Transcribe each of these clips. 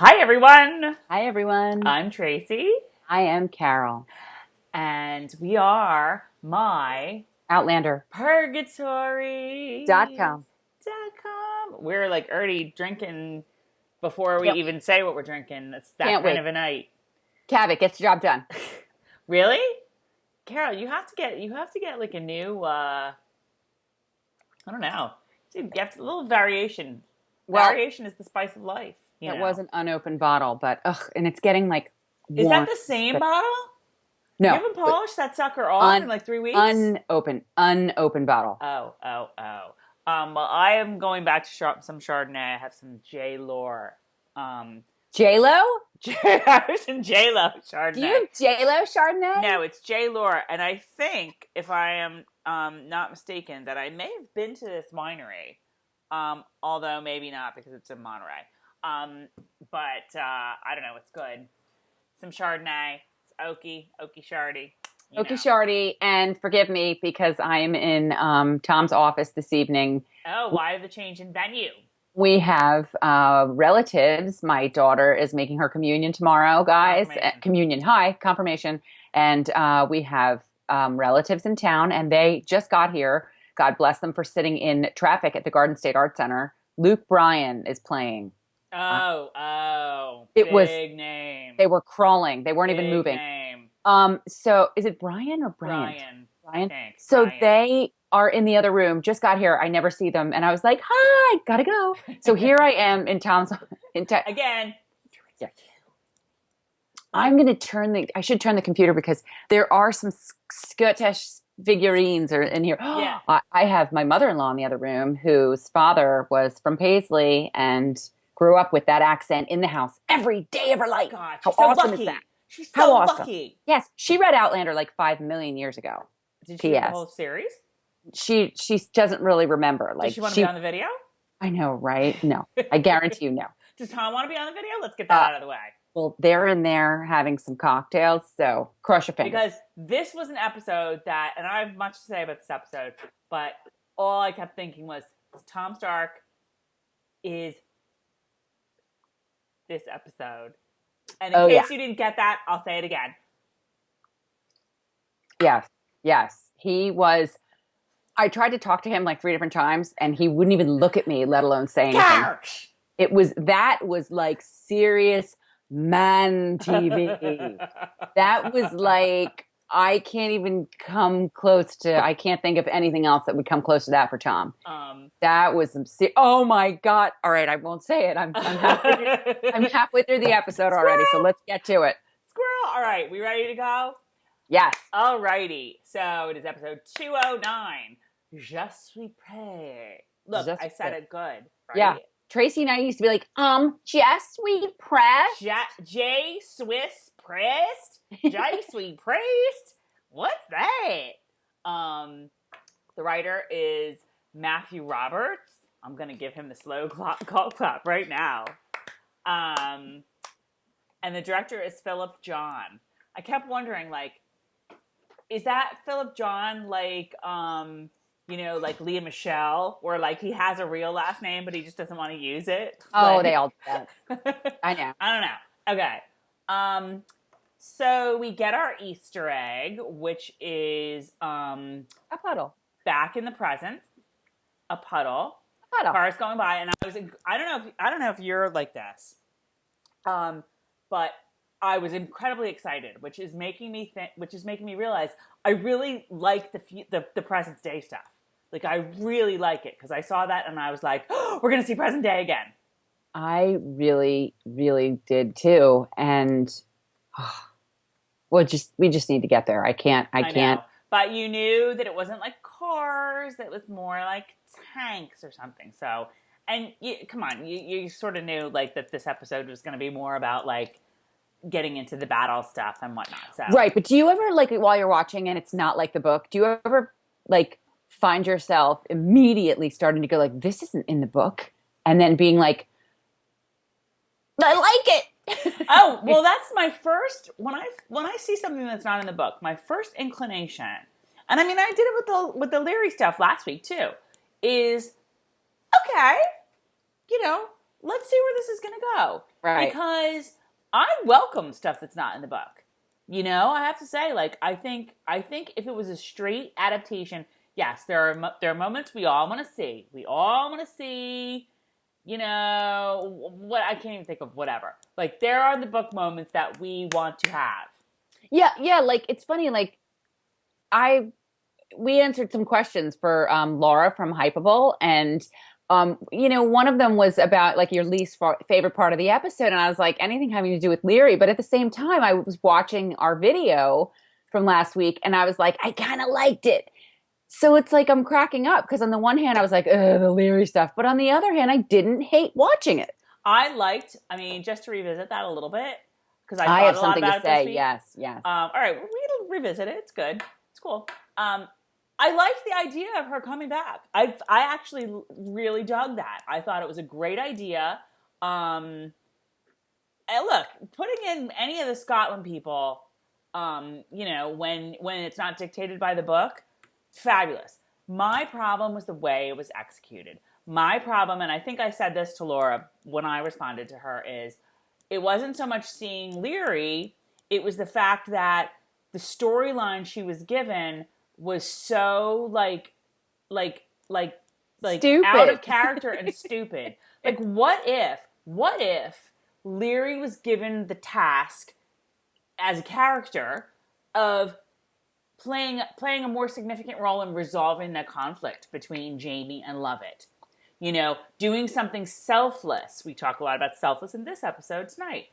Hi, everyone. Hi, everyone. I'm Tracey, I am Carol. and we are my Outlander Purgatory. .com. We're like already drinking before we Can't, even say what we're drinking. It's that can't kind wait. of a night. Cavett gets the job done. Really? Carol, you have to get like a new I don't know. Dude, you have to, a little variation. Well, Variation is the spice of life, you it know. was an unopened bottle, but and it's getting like Is that warm. the same bottle? You No, haven't polished that sucker off in un, like 3 weeks? unopened bottle. Oh. Well, I am going back to some Chardonnay. I have some J. Lore. J-Lo? I was in J. Lo Do you Chardonnay. have J-Lo Chardonnay? No, it's J. Lore, and I think, if I am not mistaken, that I may have been to this winery, although maybe not because it's in Monterey. But I don't know. It's good. Some Chardonnay. It's oaky Chardy. Okay, Shardy, and forgive me because I am in Tom's office this evening. Oh, why the change in venue? We have relatives. My daughter is making her communion tomorrow, guys. Confirmation. And we have relatives in town, and they just got here. God bless them for sitting in traffic at the Garden State Art Center. Luke Bryan is playing. It was Big name. They were crawling. They weren't Big even moving. Name. So is it Brian or Bryant? Brian. So Brian. they are in the other room, just got here. I never see them. And I was like, hi, gotta go. So here I am in Tom's. Again. Yeah. I'm going to I should turn the computer because there are some Scottish figurines in here. Yeah. I have my mother-in-law in the other room whose father was from Paisley and grew up with that accent in the house every day of her life. God, how so awesome lucky. Is that? She's how so awesome. Lucky. Yes, she read Outlander like 5 million years ago. Did she read the whole series? She doesn't really remember. Like, does she want to be on the video? I know, right? No, I guarantee you no. Does Tom want to be on the video? Let's get that out of the way. Well, they're in there having some cocktails, so cross your fingers. Because this was an episode that, and I have much to say about this episode, but all I kept thinking was, Tom Stark is this episode. And in case you didn't get that, I'll say it again. Yes. He was. I tried to talk to him like 3 different times, and he wouldn't even look at me, let alone say anything. That was like serious man TV. That was like, I can't even come close to. I can't think of anything else that would come close to that for Tom. That was some. Oh my God! All right, I won't say it. I'm halfway through the episode already, so let's get to it. Squirrel. All right, we ready to go? Yes. All righty. So it is episode 209. Je suis prêt. Look, I said it good. Right? Yeah. Tracy and I used to be like, Je suis prest. J Swiss Prest? J Suis Prest? What's that? The writer is Matthew Roberts. I'm going to give him the slow clap right now. And the director is Philip John. I kept wondering, like, is that Philip John like, like Leah Michelle, where like he has a real last name, but he just doesn't want to use it? Oh, like, they all do that. I know. I don't know. Okay. So we get our Easter egg, which is a puddle. Back in the present. A puddle. Cars going by, and I don't know if you're like this. But I was incredibly excited, which is making me realize I really like the present day stuff. Like, I really like it because I saw that and I was like, oh, we're going to see present day again. I really, really did too. And we just need to get there. I can't. Know. But you knew that it wasn't like cars. It was more like tanks or something. So, and come on, you sort of knew like that this episode was going to be more about like getting into the battle stuff and whatnot. So. Right. But do you ever, like, while you're watching and it's not like the book, do you ever like find yourself immediately starting to go like, this isn't in the book? And then being like, I like it. Oh, well, that's my first, when I see something that's not in the book, my first inclination, and I mean, I did it with the Leary stuff last week too, is, okay, let's see where this is going to go. Right. Because I welcome stuff that's not in the book. You know, I have to say, like, I think if it was a straight adaptation, yes, there are moments we all want to see. We all want to see, you know, what I can't even think of, whatever. Like, there are the book moments that we want to have. Yeah. Like, it's funny. Like, we answered some questions for Laura from Hypable, and you know, one of them was about like your least favorite part of the episode, and I was like, anything having to do with Leary. But at the same time, I was watching our video from last week, and I was like, I kind of liked it. So it's like I'm cracking up because on the one hand, I was like, the Leary stuff, but on the other hand, I didn't hate watching it. I mean, just to revisit that a little bit, because I have thought a lot something about to it this say. week. Yes. All right, we'll revisit it. It's good. It's cool. I liked the idea of her coming back. I actually really dug that. I thought it was a great idea. And look, putting in any of the Scotland people, you know, when it's not dictated by the book, fabulous. My problem was the way it was executed. My problem, and I think I said this to Laura when I responded to her, is it wasn't so much seeing Leary, it was the fact that the storyline she was given was so like Stupid. out of character and stupid. Like, what if Leary was given the task as a character of playing a more significant role in resolving the conflict between Jamie and Lovett? You know, doing something selfless. We talk a lot about selfless in this episode tonight.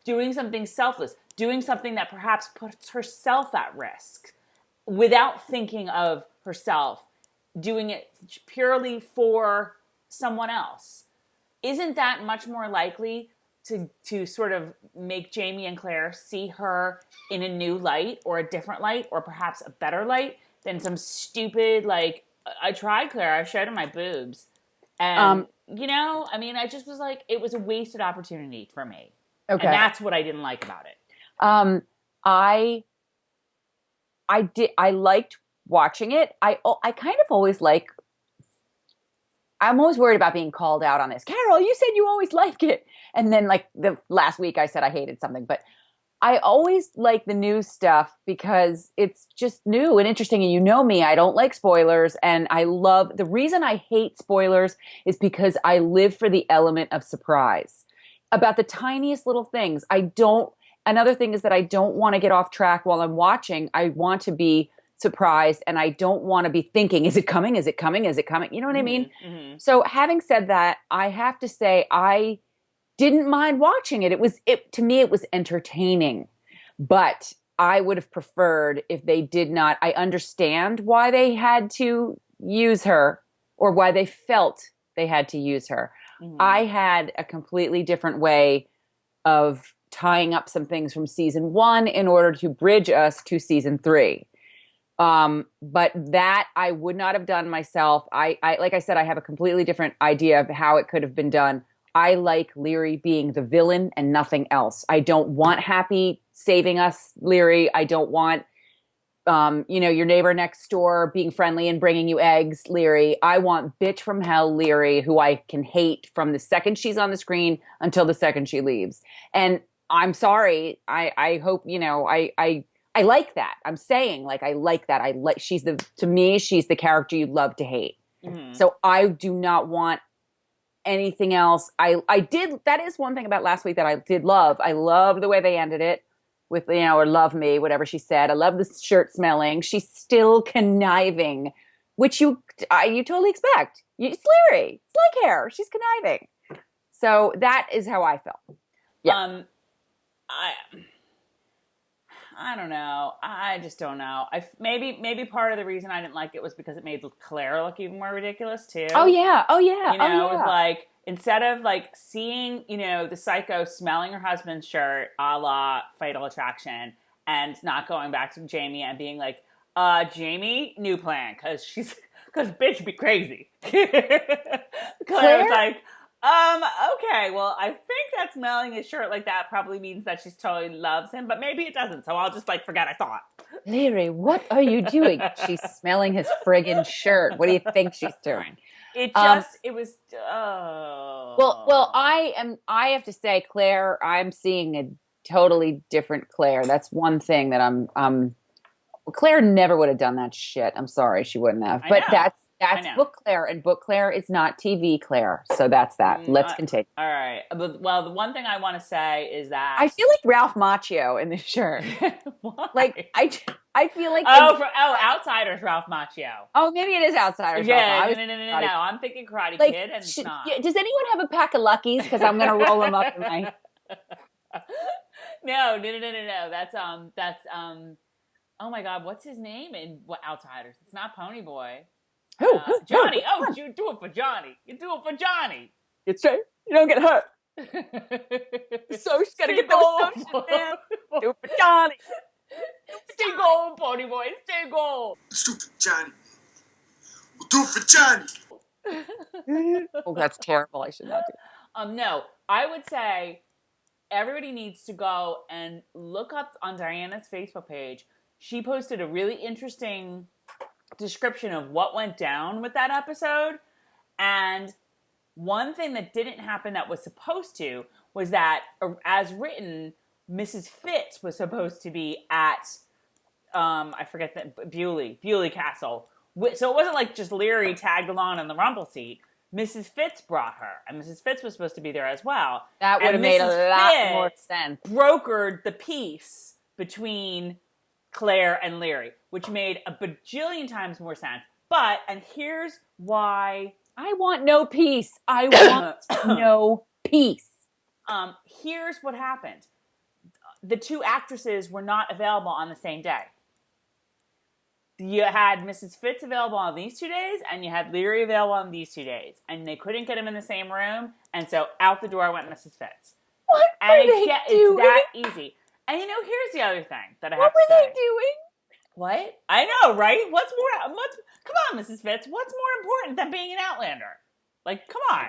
Doing something selfless. Doing something that perhaps puts herself at risk without thinking of herself. Doing it purely for someone else. Isn't that much more likely to sort of make Jamie and Claire see her in a new light or a different light or perhaps a better light than some stupid, like, I tried, Claire, I showed her my boobs. And, you know, I mean, I just was like, it was a wasted opportunity for me. Okay. And that's what I didn't like about it. I liked watching it. I kind of always like, I'm always worried about being called out on this. Carol, you said you always like it. And then like the last week I said I hated something, but I always like the new stuff because it's just new and interesting. And you know me, I don't like spoilers. And the reason I hate spoilers is because I live for the element of surprise about the tiniest little things. Another thing is that I don't want to get off track while I'm watching. I want to be surprised and I don't want to be thinking, is it coming? Is it coming? Is it coming? You know what I mean? Mm-hmm. So having said that, I have to say I didn't mind watching it. To me, it was entertaining, but I would have preferred if they did not. I understand why they had to use her or why they felt they had to use her. Mm-hmm. I had a completely different way of tying up some things from season 1 in order to bridge us to season 3. But that I would not have done myself. I like I said, I have a completely different idea of how it could have been done. I like Leary being the villain and nothing else. I don't want Happy saving us, Leary. I don't want, your neighbor next door being friendly and bringing you eggs, Leary. I want bitch from hell, Leary, who I can hate from the second she's on the screen until the second she leaves. And I'm sorry. I hope, I like that. I'm saying like, I like that. To me, she's the character you love to hate. Mm-hmm. So I do not want anything else. That is one thing about last week that I did love. I love the way they ended it with, or love me, whatever she said. I love the shirt smelling. She's still conniving, which you totally expect. It's Leary. It's like hair. She's conniving. So that is how I felt. Yeah. I don't know. I just don't know. Maybe part of the reason I didn't like it was because it made Claire look even more ridiculous too. Oh yeah. It was like, instead of like seeing, the psycho smelling her husband's shirt, a la Fatal Attraction, and not going back to Jamie and being like, Jamie, new plan, because bitch be crazy. Claire was like, okay, well, I think that smelling his shirt like that probably means that she totally loves him, but maybe it doesn't, so I'll just, forget I thought. Leary, what are you doing? She's smelling his friggin' shirt. What do you think she's doing? It was. Well, I have to say, Claire, I'm seeing a totally different Claire. That's one thing that Claire never would have done that shit. I'm sorry, she wouldn't have. But that's book Claire, and book Claire is not TV Claire. So that's that. Let's continue. All right. Well, the one thing I want to say is that I feel like Ralph Macchio in this shirt. Like I feel like Outsiders, Ralph Macchio. Oh, maybe it is Outsiders. Yeah, no. I'm thinking Karate Kid, and it's not. Does anyone have a pack of Luckies? Because I'm gonna roll them up tonight. No. That's oh my God, what's his name in Outsiders? It's not Pony Boy. Who? Johnny. Oh, you do it for Johnny. You do it for Johnny. It's right. You don't get hurt. So she's gotta get those socials, man. Do it for Johnny. Stay gold, Pony Boy. Stay gold. Stupid Johnny. We'll do it for Johnny. Oh, that's terrible. I should not do. No, I would say everybody needs to go and look up on Diana's Facebook page. She posted a really interesting description of what went down with that episode. And one thing that didn't happen that was supposed to was that, as written, Mrs. Fitz was supposed to be at, I forget that, Bewley Castle. So it wasn't like just Leary tagged along in the rumble seat. Mrs. Fitz brought her, and Mrs. Fitz was supposed to be there as well. That would have made a lot more sense. Brokered the peace between Claire and Leary, which made a bajillion times more sense. But, and here's why... I want no peace. I want no peace. Here's what happened. The two actresses were not available on the same day. You had Mrs. Fitz available on these 2 days, and you had Leary available on these 2 days. And they couldn't get him in the same room, and so out the door went Mrs. Fitz. What were they doing? It's that easy. And here's the other thing that I have to say. What were they doing? What? I know, right? Come on, Mrs. Fitz. What's more important than being an Outlander? Like, come on.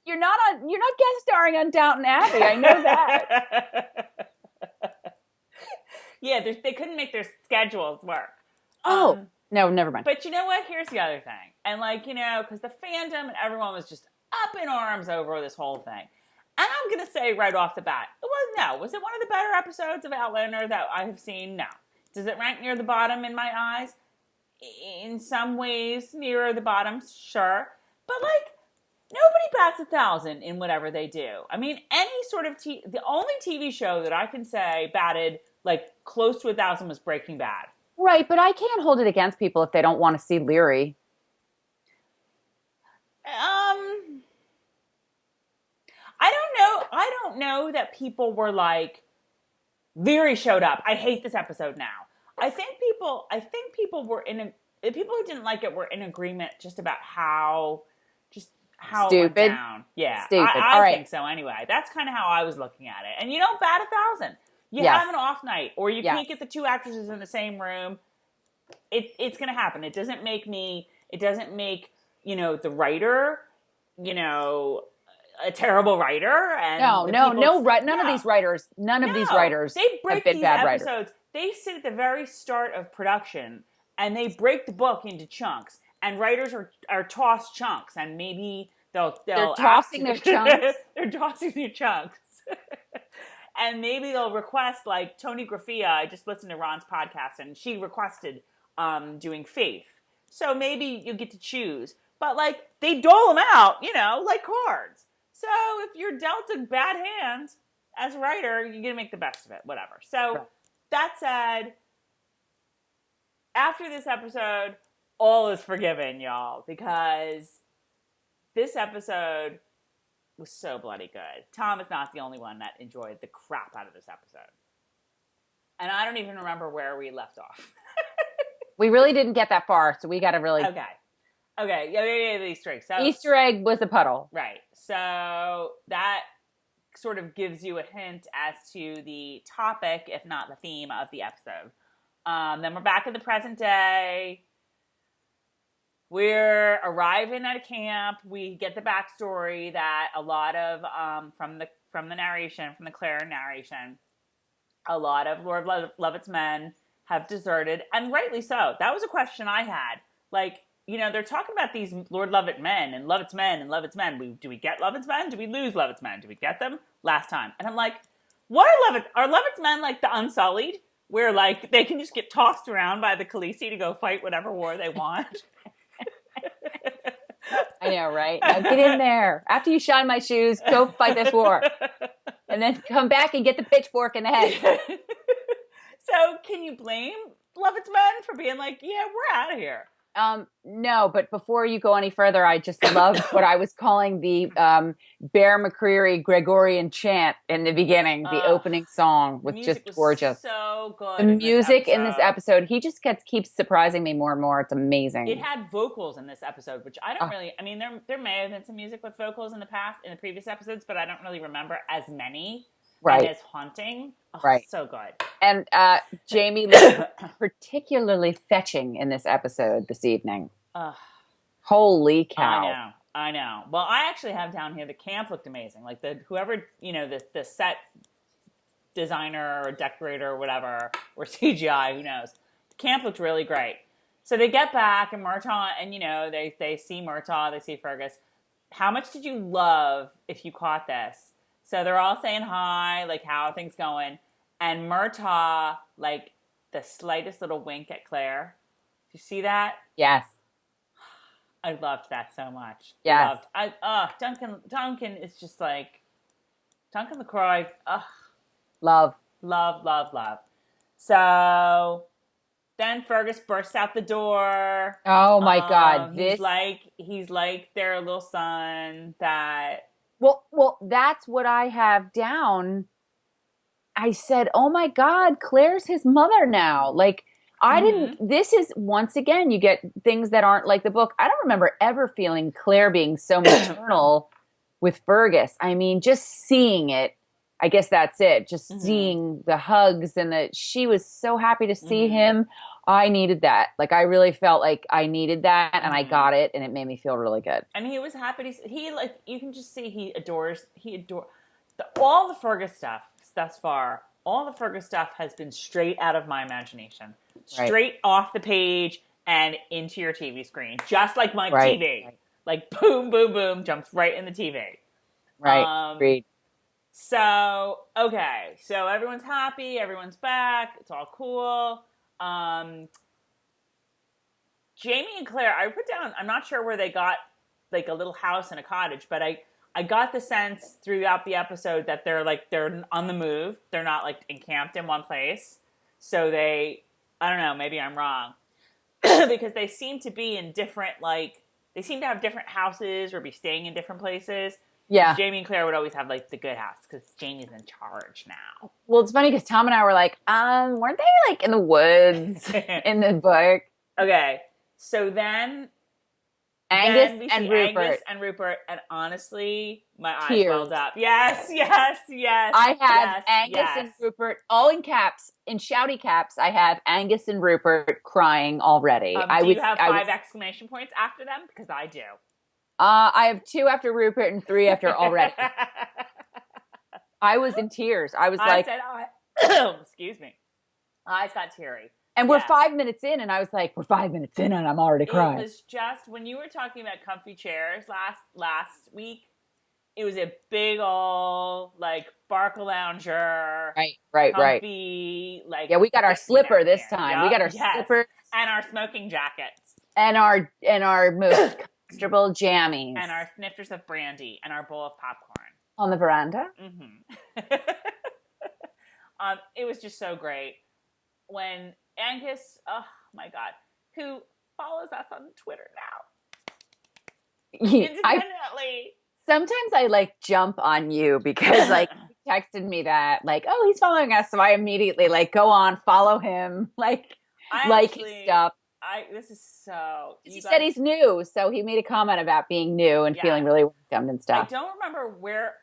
You're not guest starring on Downton Abbey. I know that. Yeah, they couldn't make their schedules work. Oh, no, never mind. But you know what? Here's the other thing. And because the fandom and everyone was just up in arms over this whole thing. And I'm going to say right off the bat, was it one of the better episodes of Outlander that I have seen? No. Does it rank near the bottom in my eyes? In some ways, nearer the bottom, sure. But, nobody bats 1,000 in whatever they do. I mean, any sort of the only TV show that I can say batted, close to 1,000 was Breaking Bad. Right, but I can't hold it against people if they don't want to see Leary. I don't know that people were like, Leary showed up. I hate this episode now. I think people were people who didn't like it were in agreement just about how stupid. It went down. Yeah, stupid. I think so. Anyway, that's kind of how I was looking at it. And you don't bat 1,000. You have an off night, or you can't get the two actresses in the same room. It's going to happen. It doesn't make the writer, a terrible writer. And none of these writers they break these bad episodes. Writers. They sit at the very start of production and they break the book into chunks. And writers are tossed chunks, and maybe they're tossing their chunks. They're tossing their chunks. And maybe they'll request, Tony Graffia. I just listened to Ron's podcast, and she requested doing Faith. So maybe you get to choose. But, they dole them out, like cards. So if you're dealt a bad hand as a writer, you're going to make the best of it, whatever. So that said, after this episode, all is forgiven, y'all, because this episode was so bloody good. Tom is not the only one that enjoyed the crap out of this episode. And I don't even remember where we left off. We really didn't get that far, so we got to really... Okay. Yeah, the Easter egg. So, Easter egg was a puddle. Right. So that sort of gives you a hint as to the topic, if not the theme of the episode. Then we're back in the present day. We're arriving at a camp. We get the backstory that a lot of, from the narration, from the Claire narration, a lot of Lord Lovett's men have deserted, and rightly so. That was a question I had. they're talking about these Lord Lovett men and Lovett's men and Lovett's men. Do we get Lovett's men? Do we lose Lovett's men? Do we get them last time? And I'm like, what are Lovett's men like the Unsullied? Where like they can just get tossed around by the Khaleesi to go fight whatever war they want? I know, right? Now get in there. After you shine my shoes, go fight this war. And then come back and get the pitchfork in the head. So can you blame Lovett's men for being like, yeah, we're out of here? No, but before you go any further, I just loved what I was calling the Bear McCreary Gregorian chant in the beginning. The opening song was just gorgeous. So good. The music in this episode, he just keeps surprising me more and more. It's amazing. It had vocals in this episode, which I don't really. I mean, there may have been some music with vocals in the previous episodes, but I don't really remember as many. Right. And as haunting. Oh, right. So good. And Jamie looked particularly fetching in this episode this evening. Holy cow. I know. Well, I actually have down here the camp looked amazing. Like whoever, the set designer or decorator or whatever, or CGI, who knows. The camp looked really great. So they get back and Murtaugh, and they see Murtaugh, they see Fergus. How much did you love, if you caught this? So they're all saying hi, like, how are things going? And Murtaugh, like, the slightest little wink at Claire. Did you see that? Yes. I loved that so much. Yes. Duncan is just like, Duncan LaCroix, Love. So then Fergus bursts out the door. Oh my God. He's like their little son that... Well, that's what I have down. I said, oh my God, Claire's his mother now. Like, this is, once again, you get things that aren't like the book. I don't remember ever feeling Claire being so maternal with Fergus. I mean, just seeing it, I guess that's it. Just seeing the hugs and she was so happy to see him. I needed that. Like, I really felt like I needed that, and I got it, and it made me feel really good. And he was happy you can just see he adores all the Fergus stuff thus far. All the Fergus stuff has been straight out of my imagination. Straight off the page and into your TV screen. Just like my TV. Right. Like, boom, boom, boom, jumps right in the TV. Right, agreed. So, okay. So everyone's happy. Everyone's back. It's all cool. Jamie and Claire, I put down, I'm not sure where they got like a little house and a cottage, but I got the sense throughout the episode that they're on the move. They're not like encamped in one place. So I don't know, maybe I'm wrong. Because they seem to be in different, they seem to have different houses or be staying in different places. Yeah. Jamie and Claire would always have like the good house because Jamie's in charge now. Well, it's funny because Tom and I were like, weren't they like in the woods in the book? Okay. So then Angus and Rupert, and honestly, my eyes Tears. welled up. Yes. I have Angus and Rupert, all in caps, in shouty caps. I have Angus and Rupert crying already. Do you have 5 exclamation points after them? Because I do. I have 2 after Rupert and 3 after already. I was in tears. I was excuse me. Eyes got teary. And we're 5 minutes in, and I was like, we're 5 minutes in, and I'm already crying. It was just, when you were talking about comfy chairs last week, it was a big old, like, Barca lounger. Right. Comfy, like... Yeah, we got our slipper this time. Yep. We got our slipper. And our smoking jackets. And our most comfortable jammies. And our snifters of brandy. And our bowl of popcorn. On the veranda? Mm-hmm. It was just so great. When Angus, oh my God, who follows us on Twitter now. Independently. Sometimes I like jump on you because like he texted me that like, oh, he's following us. So I immediately like go on, follow him, like his stuff. This is so. He said he's new. So he made a comment about being new and feeling really welcomed and stuff. I don't remember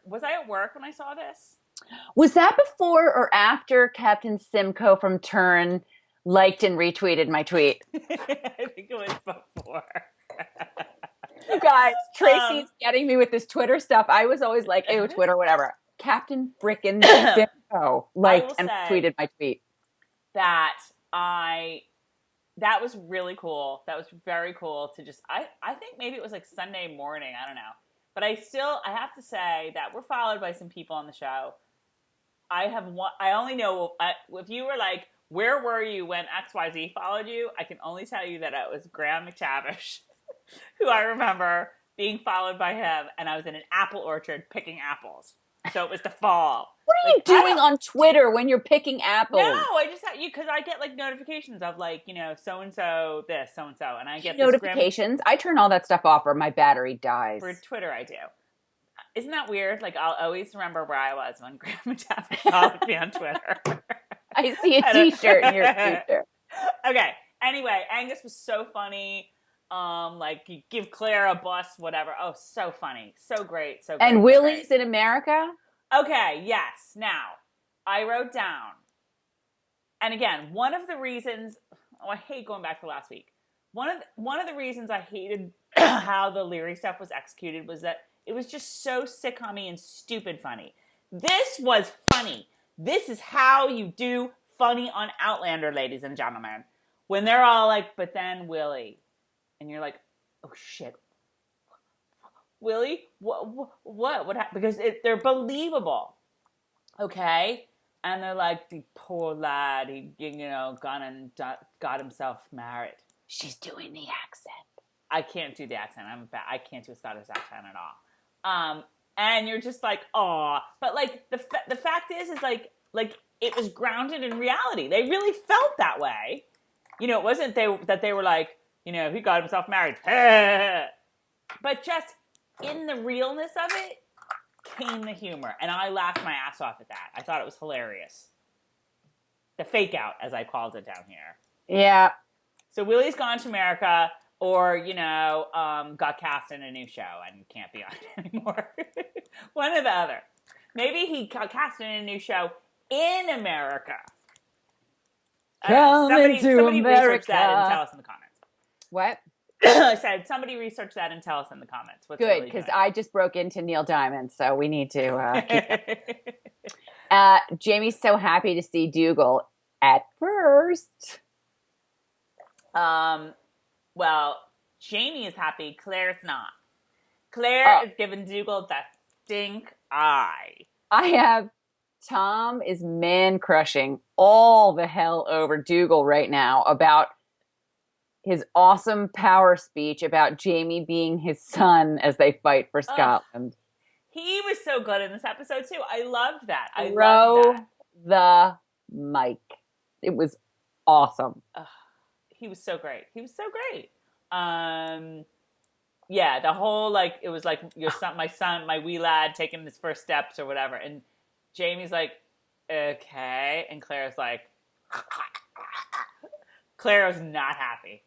was I at work when I saw this? Was that before or after Captain Simcoe from Turn liked and retweeted my tweet? I think it was before. You guys, Tracy's getting me with this Twitter stuff. I was always like, ew, Twitter, whatever. Captain frickin' Simcoe liked and tweeted my tweet. That I that was really cool. That was very cool to just, I think maybe it was like Sunday morning. I don't know. But I have to say that we're followed by some people on the show. I only know, if you were like, where were you when XYZ followed you? I can only tell you that it was Graham McTavish, who I remember being followed by him, and I was in an apple orchard picking apples. So it was the fall. What are you doing on Twitter when you're picking apples? No, I just had you because I get like notifications of like, so and so this, so and so, and I get notifications. I turn all that stuff off or my battery dies. For Twitter, I do. Isn't that weird? Like I'll always remember where I was when Graham McTavish followed me on Twitter. I see a T-shirt in your future. Okay. Anyway, Angus was so funny. Like you give Claire a bus, whatever. Oh, so funny, so great, so. Great, and Willie's in America. Okay. Yes. Now, I wrote down, and again, one of the reasons. Oh, I hate going back to last week. One of the reasons I hated how the Leary stuff was executed was that it was just so sitcom-y and stupid funny. This was funny. This is how you do funny on Outlander, ladies and gentlemen. When they're all like, but then Willie. And you're like, oh, shit. Willie? What happened? Because they're believable. Okay? And they're like, the poor lad, he got himself married. She's doing the accent. I can't do the accent. I can't do a Scottish accent at all. And you're just like, aw. But like the fact is like it was grounded in reality. They really felt that way. It wasn't that they were like, he got himself married. But just in the realness of it came the humor. And I laughed my ass off at that. I thought it was hilarious. The fake out, as I called it down here. Yeah. So Willie's gone to America or, got cast in a new show and can't be on it anymore. One or the other. Maybe he got cast in a new show in America. Somebody research that and tell us in the comments. What? I said, somebody research that and tell us in the comments. What's good, because really I just broke into Neil Diamond, so we need to keep Jamie's so happy to see Dougal at first. Well, Jamie is happy. Claire's not. Claire is giving Dougal the stink eye. I have Tom is man crushing all the hell over Dougal right now about his awesome power speech about Jamie being his son as they fight for Scotland. He was so good in this episode too. I loved that. Throw the mic. It was awesome. He was so great. Yeah, the whole it was like your son, my wee lad taking his first steps or whatever, and Jamie's like, okay, and Claire's like, Claire was not happy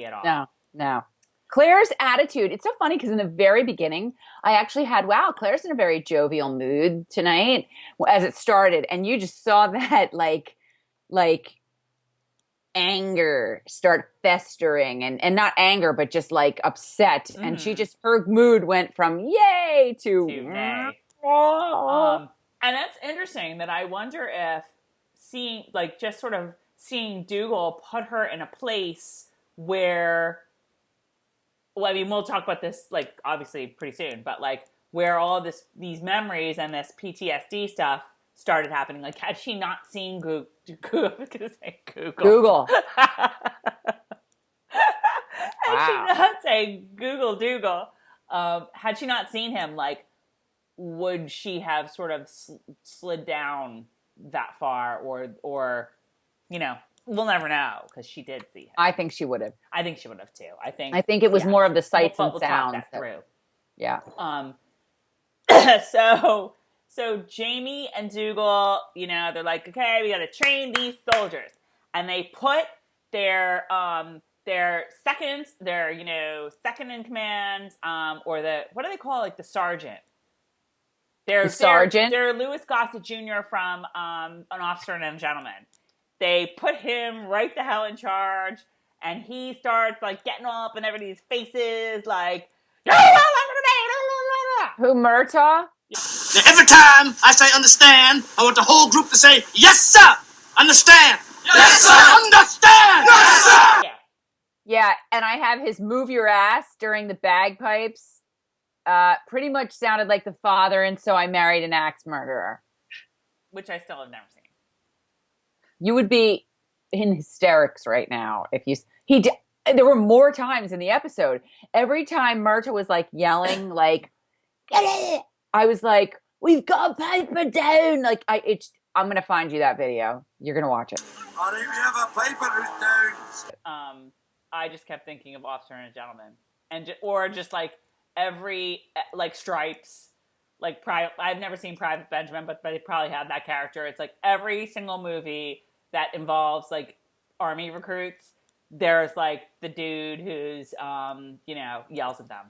at all. No. Claire's attitude, it's so funny because in the very beginning, I actually had, wow, Claire's in a very jovial mood tonight as it started, and you just saw that like anger start festering and not anger, but just like upset. Mm. And her mood went from yay to nay. And that's interesting that I wonder if seeing Dougal put her in a place where, well, I mean, we'll talk about this obviously pretty soon, but where all these memories and this PTSD stuff started happening. Had she not seen Google? I was going to say Google. Had she not say Google Dougal, had she not seen him, would she have sort of slid down that far or we'll never know because she did see him. I think she would have. I think she would have too. I think it was more of the sights and sounds. Talk that through. Yeah. So Jamie and Dougal, they're like, okay, we got to train these soldiers, and they put their second in command, or what do they call the sergeant? The sergeant. They're Louis Gossett Jr. from An Officer and a Gentleman. They put him right the hell in charge, and he starts getting all up in everybody's faces, who, Murtaugh? Now, every time I say understand, I want the whole group to say, yes, sir, understand. Yes, sir! Understand! Yes, sir! Yeah. Yeah, and I have his "Move Your Ass" during the bagpipes. Pretty much sounded like the father, and So I Married an Axe Murderer. Which I still have never seen. You would be in hysterics right now if you. There were more times in the episode. Every time Murtaugh was like yelling, like, I was like, "We've got paper down!" Like I'm gonna find you that video. You're gonna watch it. I don't even have a paper down. I just kept thinking of Officer and a Gentleman, or just like every like Stripes, like I've never seen Private Benjamin, but they probably have that character. It's like every single movie that involves like army recruits, there's like the dude who's yells at them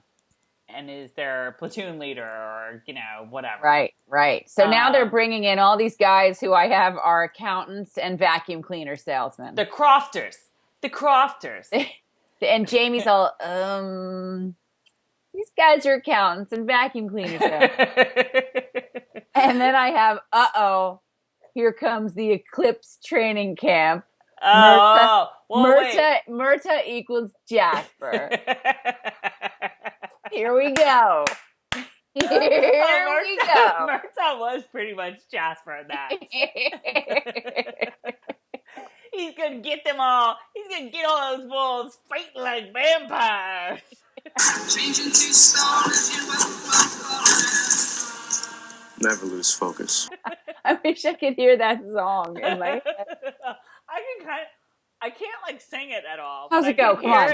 and is their platoon leader or whatever. Right. So now they're bringing in all these guys who I have are accountants and vacuum cleaner salesmen. The Crofters. And Jamie's all, these guys are accountants and vacuum cleaner salesmen. And then I have, here comes the Eclipse training camp. Murtaugh equals Jasper. Here we go. Murtaugh was pretty much Jasper in that. He's gonna get them all. He's gonna get all those wolves fighting like vampires. Changing to stone as you never lose focus. I wish I could hear that song in my head. I can't like sing it at all. How's it go? Come on.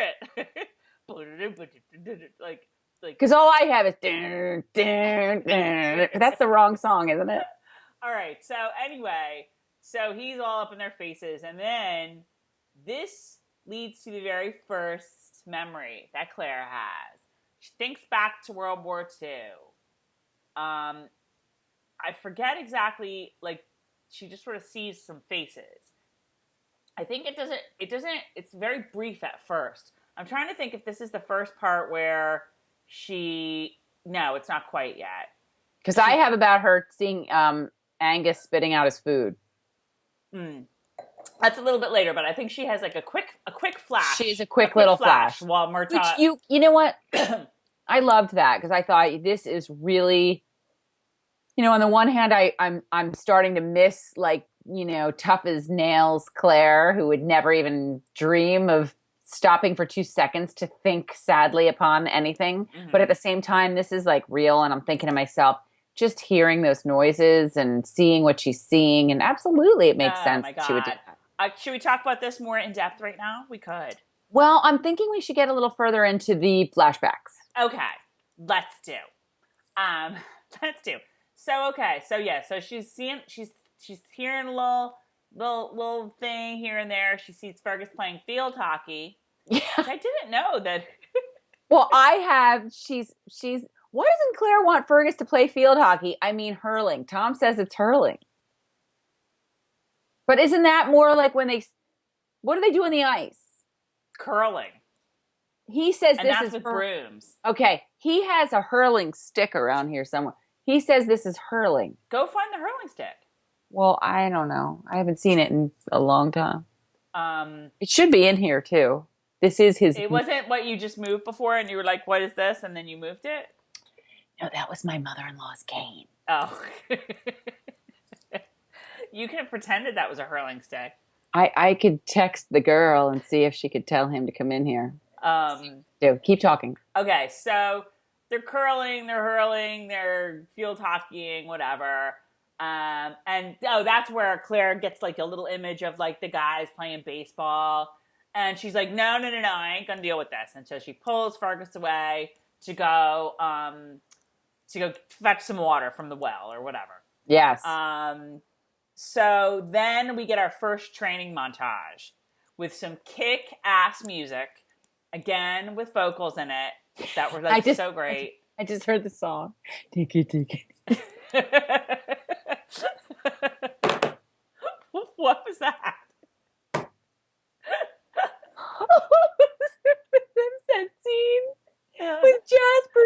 like because all I have is dun, dun, dun. That's the wrong song, isn't it? All right. So anyway, so he's all up in their faces, and then this leads to the very first memory that Claire has. She thinks back to World War II. I forget exactly. Like she just sort of sees some faces. I think it doesn't. It's very brief at first. I'm trying to think if this is the first part where no, it's not quite yet. Because I have about her seeing Angus spitting out his food. That's a little bit later, but I think she has like a quick flash. She's a quick little flash. While Murtaugh... Which you know what? I loved that because I thought this is really, on the one hand, I'm starting to miss like, tough as nails Claire, who would never even dream of stopping for 2 seconds to think sadly upon anything. Mm-hmm. But at the same time, this is like real. And I'm thinking to myself, just hearing those noises and seeing what she's seeing. And absolutely, it makes sense. My God. She would do that. Should we talk about this more in depth right now? We could. Well, I'm thinking we should get a little further into the flashbacks. Okay. Let's do. So she's hearing a little thing here and there. She sees Fergus playing field hockey. Yeah. Which I didn't know that. Well, why doesn't Claire want Fergus to play field hockey? I mean, hurling. Tom says it's hurling. But isn't that more like what do they do on the ice? Curling. He says and this that's is with brooms. Okay, he has a hurling stick around here somewhere. He says this is hurling. Go find the hurling stick. Well, I don't know. I haven't seen it in a long time. It should be in here too. This is his. It wasn't what you just moved before, and you were like, "What is this?" And then you moved it. No, that was my mother-in-law's cane. Oh, you could have pretended that was a hurling stick. I could text the girl and see if she could tell him to come in here. Keep talking. Okay, so they're curling, they're hurling, they're field hockeying, whatever. And that's where Claire gets like a little image of like the guys playing baseball. And she's like, no, I ain't gonna deal with this. And so she pulls Fergus away to go fetch some water from the well or whatever. Yes. So then we get our first training montage with some kick-ass music, again with vocals in it that were like so great. I just heard the song. Tiki tiki. What was that? That scene with Jasper.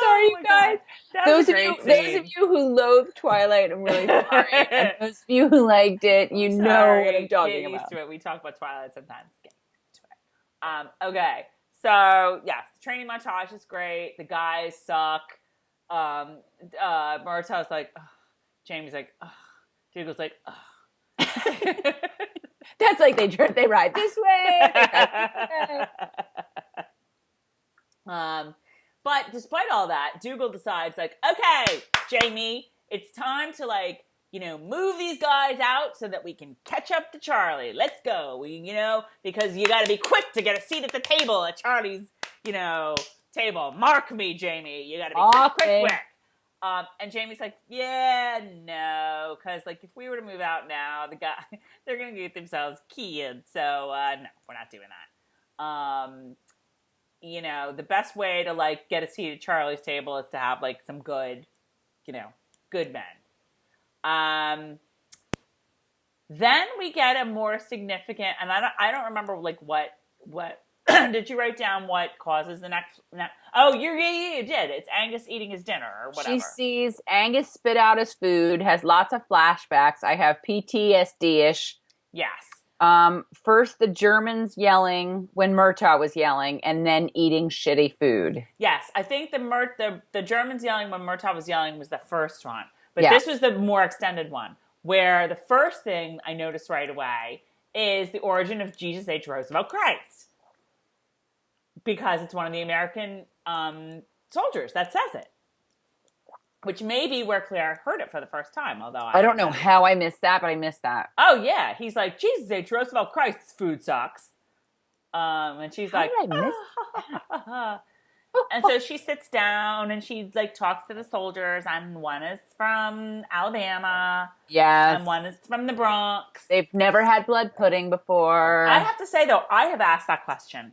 Sorry, you those of you who loathe Twilight, I'm really sorry. And those of you who liked it, you know what I'm talking Get about. used to it. We talk about Twilight sometimes. Get used to it. Okay. So, yes, training montage is great. The guys suck. Murtaugh's like, ugh. Jamie's like, ugh. Dougal's like, ugh. That's like they ride this way. They ride this way. But despite all that, Dougal decides, like, okay, Jamie, it's time to, like, move these guys out so that we can catch up to Charlie. Let's go. Because you got to be quick to get a seat at the table at Charlie's, table. Mark me, Jamie. You got to be quick. And Jamie's like, yeah, no. Because, like, if we were to move out now, they're going to get themselves killed. So, no, we're not doing that. The best way to, like, get a seat at Charlie's table is to have, like, some good men. Then we get a more significant, and I don't remember, like, what did you write down what causes the next oh, you did. It's Angus eating his dinner or whatever. She sees Angus spit out his food, has lots of flashbacks. I have PTSD-ish. Yes. First the Germans yelling when Murtaugh was yelling, and then eating shitty food. Yes, I think the Germans yelling when Murtaugh was yelling was the first one. But this was the more extended one, where the first thing I noticed right away is the origin of Jesus H. Roosevelt Christ. Because it's one of the American soldiers that says it. Which may be where Claire heard it for the first time, although I don't know how I missed that, but I missed that. Oh, yeah. He's like, Jesus H. Roosevelt Christ's food sucks. And she's like, did I miss that? And so she sits down and she, like, talks to the soldiers, and one is from Alabama. Yes. And one is from the Bronx. They've never had blood pudding before. I have to say, though, I have asked that question.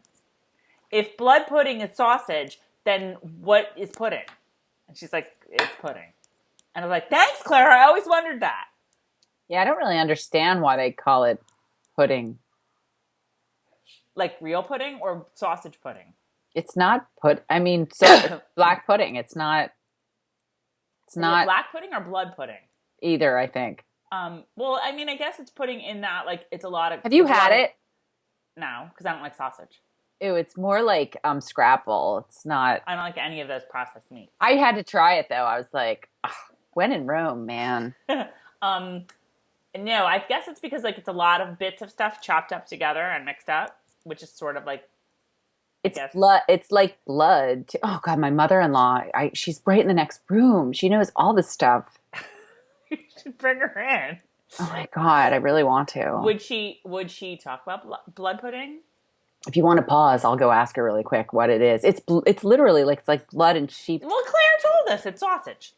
If blood pudding is sausage, then what is pudding? And she's like, it's pudding. And I was like, thanks, Claire. I always wondered that. Yeah, I don't really understand why they call it pudding. Like real pudding or sausage pudding? It's not black pudding. It's not. It's not black pudding or blood pudding. Either, I think. Well, I mean, I guess it's pudding in that, like, it's a lot of. Have you had it? No, because I don't like sausage. Ew, it's more like scrapple. It's not. I don't like any of those processed meats. I had to try it though. I was like, when in Rome, man. No, I guess it's because, like, it's a lot of bits of stuff chopped up together and mixed up, which is sort of like. It's blood. It's like blood. Oh God, my mother-in-law. She's right in the next room. She knows all this stuff. You should bring her in. Oh my God, I really want to. Would she talk about blood pudding? If you want to pause, I'll go ask her really quick what it is. It's literally like, it's like blood and sheep. Well, Claire told us it's sausage.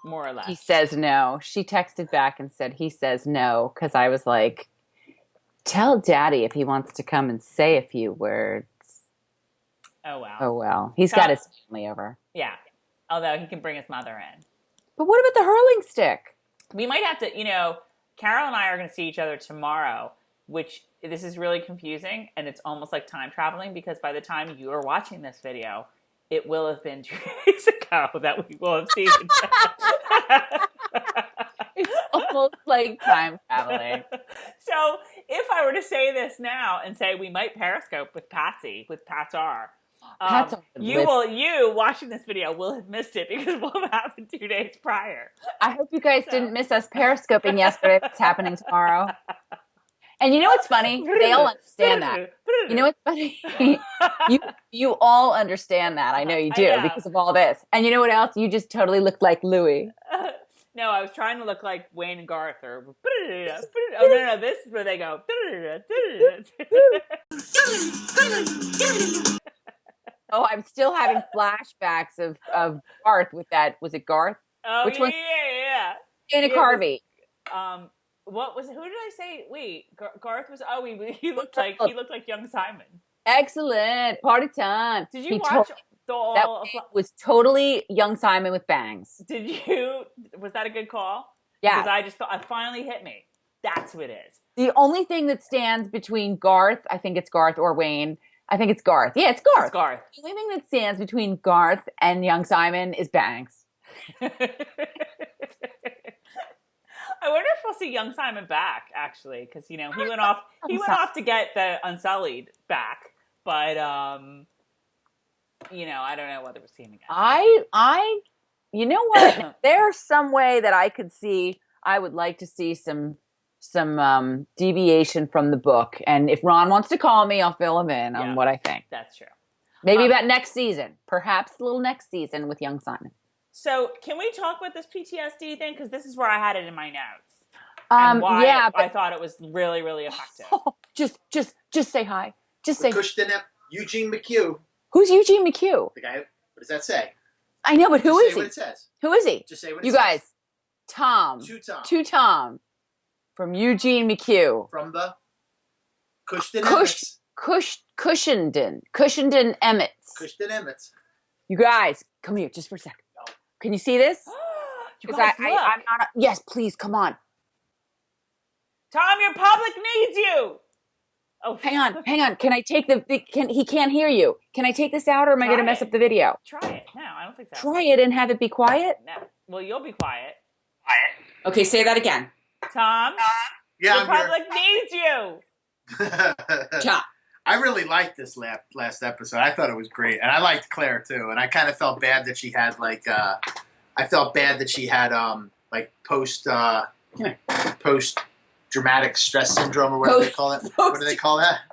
More or less. He says no. She texted back and said he says no, because I was like, tell Daddy if he wants to come and say a few words. Oh, wow. Oh, well. He's got his family over. Yeah. Although he can bring his mother in. But what about the hurling stick? We might have to, Carol and I are going to see each other tomorrow, which this is really confusing, and it's almost like time traveling, because by the time you are watching this video, it will have been 2 days ago that we will have seen each other. It's almost like time traveling. So if I were to say this now and say we might Periscope with Patsy, with Pats R, you watching this video will have missed it, because it will have happened 2 days prior. I hope you guys didn't miss us Periscoping yesterday. It's happening tomorrow. And you know what's funny? They all understand that. You know what's funny? you all understand that. I know you do, because of all this. And you know what else? You just totally look like Louis. No, I was trying to look like Wayne and Garth. Or, oh, no, this is where they go. Oh, I'm still having flashbacks of Garth with that. Was it Garth? Oh, Which yeah, one? yeah. Dana Carvey. What was it? Who did I say? Wait, Garth was. Oh, he looked like young Simon. Excellent party time. Did you watch that was totally young Simon with bangs. Did you? Was that a good call? Yeah. Because I just thought it finally hit me. That's who it is. The only thing that stands between Garth, I think it's Garth or Wayne, I think it's Garth. Yeah, it's Garth. It's Garth. The only thing that stands between Garth and young Simon is Banks. I wonder if we'll see young Simon back, actually, because he went off. He went off to get the Unsullied back, but I don't know whether we'll see him again. You know what? There's some way that I could see. I would like to see some deviation from the book, and if Ron wants to call me, I'll fill him in on what I think. That's true. Maybe about next season, perhaps a little next season with young Simon. So, can we talk about this PTSD thing? Because this is where I had it in my notes. And why I thought it was really, really effective. Just say hi. Just say. Eugene McHugh. Who's Eugene McHugh? The guy. What does that say? I know, but who is he? Say what it says. Who is he? Just say what it you says. Guys, Tom. Two Tom. From Eugene McHugh. From the Cushton Emmets. Cushton Emmets. You guys, come here just for a second. Can you see this? You guys, look. I'm not. Yes, please, come on. Tom, your public needs you. Oh, hang on. Can I take he can't hear you. Can I take this out, or am I going to mess up the video? Try it. No, I don't think so. Try it and have it be quiet? No. Well, you'll be quiet. Okay, say that again. Tom, yeah, the public needs you. Chop. I really liked this last episode. I thought it was great, and I liked Claire too. And I kind of felt bad that she had post dramatic stress syndrome, or whatever they call it. What do they call that?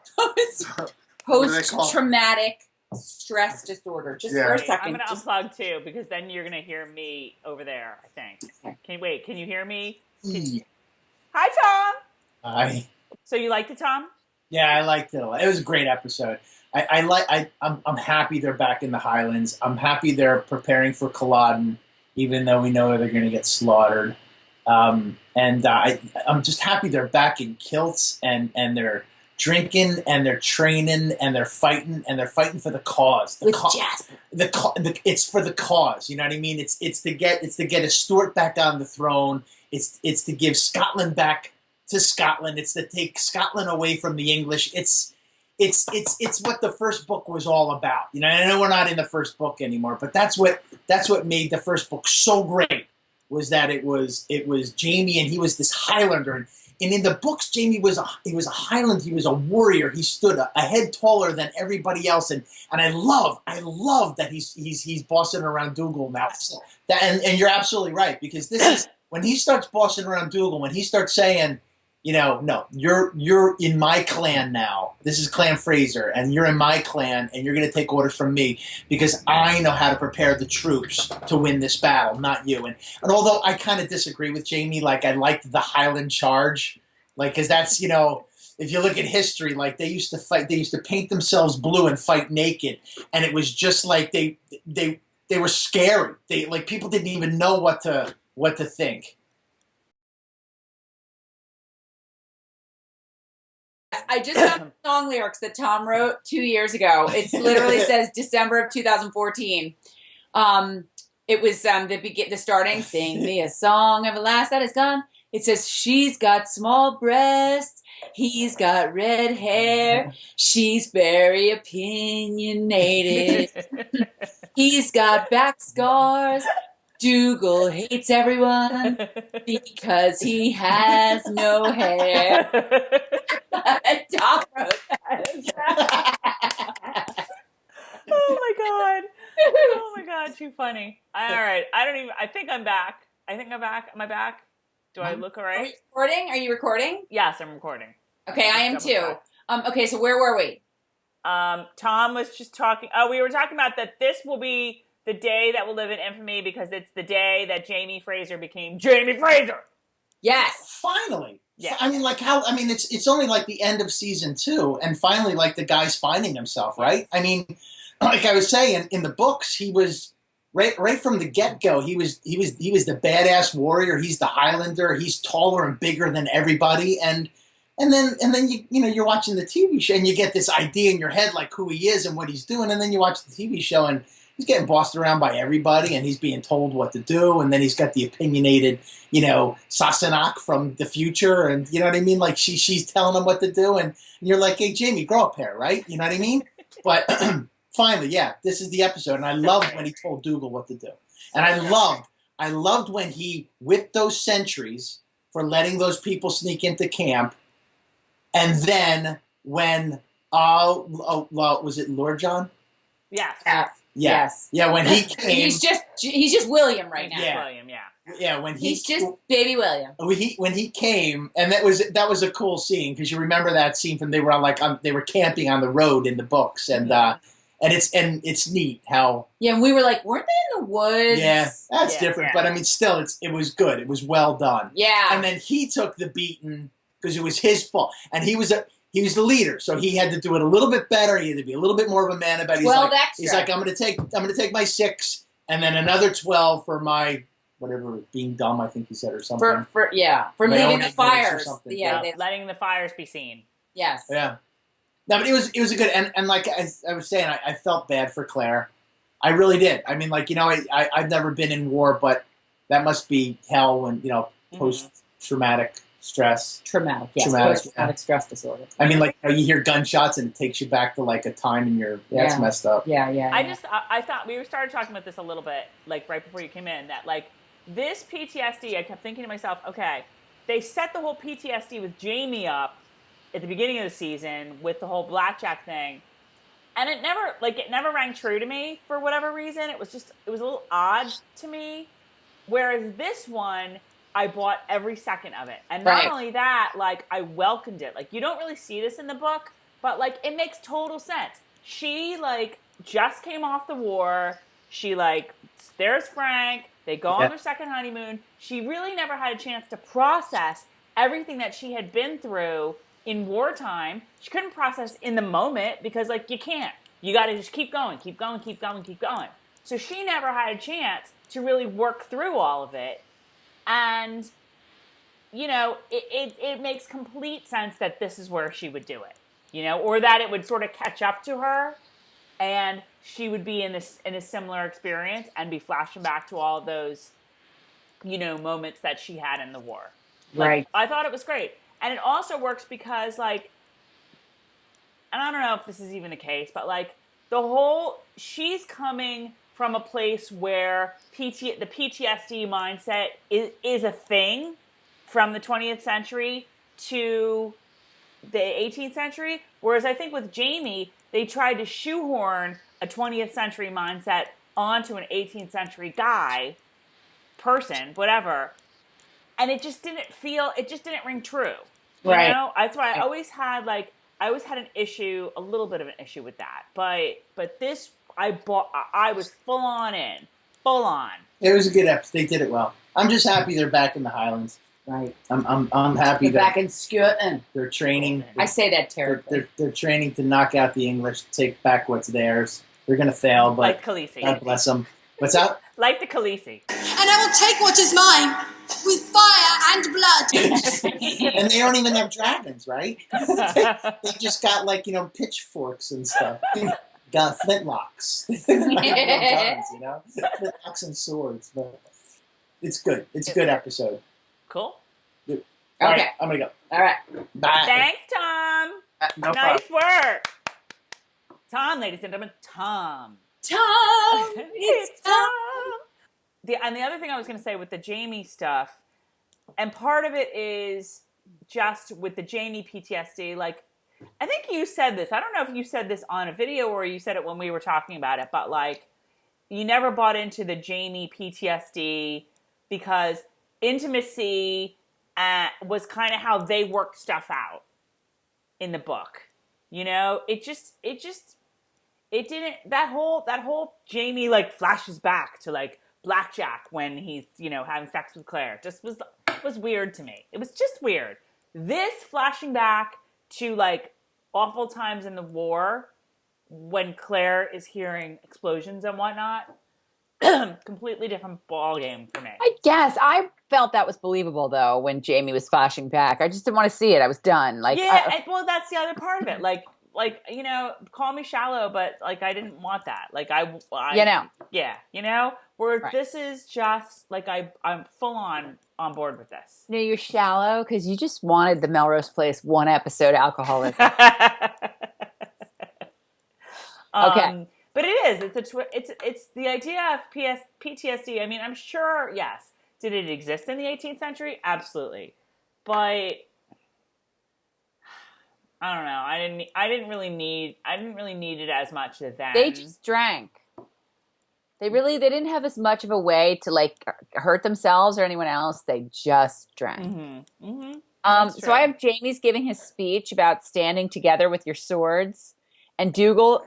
Post traumatic stress disorder. Just for a second. I'm going to unplug too, because then you're going to hear me over there, I think. Can you hear me? Hi, Tom. Hi. So you liked it, Tom? Yeah, I liked it a lot. It was a great episode. I'm happy they're back in the Highlands. I'm happy they're preparing for Culloden, even though we know they're going to get slaughtered. I'm just happy they're back in kilts and they're drinking and they're training and they're fighting for the cause. Jasper. It's for the cause. You know what I mean? It's to get a Stuart back on the throne. It's to give Scotland back to Scotland. It's to take Scotland away from the English. It's what the first book was all about. You know, I know we're not in the first book anymore, but that's what made the first book so great, was that it was Jamie, and he was this Highlander, and in the books Jamie was a Highland, he was a warrior, he stood a head taller than everybody else, and I love that he's bossing around Dougal now. And you're absolutely right, because this is when he starts bossing around Dougal, when he starts saying, no, you're in my clan now. This is Clan Fraser, and you're in my clan, and you're going to take orders from me because I know how to prepare the troops to win this battle, not you. And although I kind of disagree with Jamie, like I liked the Highland Charge, like because that's if you look at history, like they used to fight, they used to paint themselves blue and fight naked, and it was just like they were scary. They like people didn't even know what to think. I just found song lyrics that Tom wrote 2 years ago. It literally says December of 2014. It was the starting, sing me a song of a lass that is gone. It says, she's got small breasts, he's got red hair, she's very opinionated, he's got back scars, Dougal hates everyone because he has no hair. Tom wrote that. Oh my god, too funny. All right, I think I'm back. Am I back? Do I look all right? Are we recording? Are you recording? Yes, I'm recording. Okay, I am too. Okay, so where were we? Tom was just talking. Oh, we were talking about that this will be the day that will live in infamy because it's the day that Jamie Fraser became Jamie Fraser. Yes. Finally. Yeah. I mean, it's only like the end of season 2, and finally, like the guy's finding himself, right? I mean, like I was saying, in the books, he was right from the get-go. He was the badass warrior. He's the Highlander. He's taller and bigger than everybody, and then you're watching the TV show and you get this idea in your head like who he is and what he's doing, and then you watch the TV show and he's getting bossed around by everybody, and he's being told what to do, and then he's got the opinionated, Sassenach from the future, and you know what I mean? Like she's telling him what to do, and you're like, hey, Jamie, grow up here, right? You know what I mean? But finally, yeah, this is the episode, and I loved when he told Dougal what to do, and I loved when he whipped those sentries for letting those people sneak into camp, and then when was it Lord John? Yes. Yes. Yeah, when he came, he's just William right now. Yeah. William, yeah. Yeah, when He's just baby William. When he came, and that was a cool scene because you remember that scene from they were camping on the road in the books, and it's neat how and we were like, weren't they in the woods? Yeah, that's different, but I mean, still, it was good. It was well done. Yeah, and then he took the beating because it was his fault, and he was the leader, so he had to do it a little bit better. He had to be a little bit more of a man about it. He's like, I'm going to take my 6, and then another 12 for my whatever being dumb. I think he said or something. For leaving the fires. Letting the fires be seen. Yes. Yeah. No, but it was a good and like I was saying, I felt bad for Claire. I really did. I mean, I've never been in war, but that must be hell when post-traumatic stress. Traumatic stress disorder. I mean, you hear gunshots and it takes you back to a time in your that's messed up. Yeah. I thought we started talking about this a little bit right before you came in that this PTSD. I kept thinking to myself, okay, they set the whole PTSD with Jamie up at the beginning of the season with the whole blackjack thing, and it never rang true to me for whatever reason. It was a little odd to me. Whereas this one, I bought every second of it. And not only that, I welcomed it. You don't really see this in the book, but, it makes total sense. She, just came off the war. She, there's Frank. They go on their second honeymoon. She really never had a chance to process everything that she had been through in wartime. She couldn't process in the moment because, you can't. You got to just keep going. So she never had a chance to really work through all of it. And, it makes complete sense that this is where she would do it, or that it would sort of catch up to her and she would be in a similar experience and be flashing back to all of those, moments that she had in the war. Right. I thought it was great. And it also works because, and I don't know if this is even the case, but, she's coming from a place where the PTSD mindset is a thing from the 20th century to the 18th century. Whereas I think with Jamie, they tried to shoehorn a 20th century mindset onto an 18th century person, whatever. And it just didn't ring true. You know? That's why I always had a little bit of an issue with that. But this, I was full on. It was a good episode. They did it well. I'm just happy they're back in the Highlands. Right. I'm happy they're back in Skirtin. They're training. I say that terribly. They're training to knock out the English, take back what's theirs. They're going to fail, but like Khaleesi. God bless them. What's that? Like the Khaleesi. And I will take what is mine with fire and blood. And they don't even have dragons, right? they just got pitchforks and stuff. Got flintlocks. Guns, flintlocks and swords. But it's good. It's a good episode. Cool. All right, I'm gonna go. All right. Bye. Thanks, Tom. No nice problem. work. Tom, ladies and gentlemen, Tom. It's Tom. And the other thing I was going to say with the Jamie stuff, and part of it is just with the Jamie PTSD, I think you said this. I don't know if you said this on a video or you said it when we were talking about it, but you never bought into the Jamie PTSD because intimacy was kind of how they worked stuff out in the book. It didn't, that whole Jamie flashes back to blackjack when he's, having sex with Claire just was weird to me. It was just weird. This flashing back to awful times in the war when Claire is hearing explosions and whatnot, completely different ball game for me. I guess I felt that was believable though when Jamie was flashing back. I just didn't want to see it. I was done. Well, that's the other part of it. Call me shallow, but I didn't want that. Where this is just I'm full on board with this. No, you're shallow because you just wanted the Melrose Place one episode alcoholism. Okay. But it is. It's the idea of PTSD. I mean, I'm sure. Yes. Did it exist in the 18th century? Absolutely. But I don't know. I didn't really need it as much as then. They just drank. They didn't have as much of a way to like hurt themselves or anyone else. They just drank. Mm-hmm. Mm-hmm. So I have Jamie's giving his speech about standing together with your swords. And Dougal,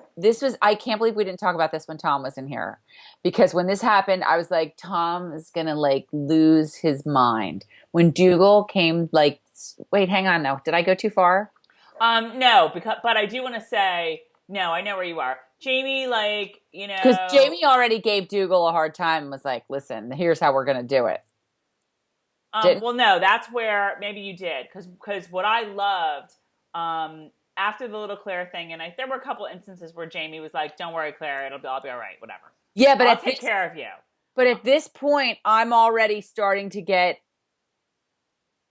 I can't believe we didn't talk about this when Tom was in here. Because when this happened, I was like, Tom is going to like lose his mind. When Dougal came like, wait, hang on now. Did I go too far? No, but I do want to say, no, I know where you are. Jamie, like, you know. Because Jamie already gave Dougal a hard time and was like, listen, here's how we're going to do it. Well, no, that's where maybe you did. Because what I loved, after the little Claire thing, and there were a couple instances where Jamie was like, don't worry, Claire, I'll be all right, whatever. Yeah, but I'll take care of you. But at this point, I'm already starting to get,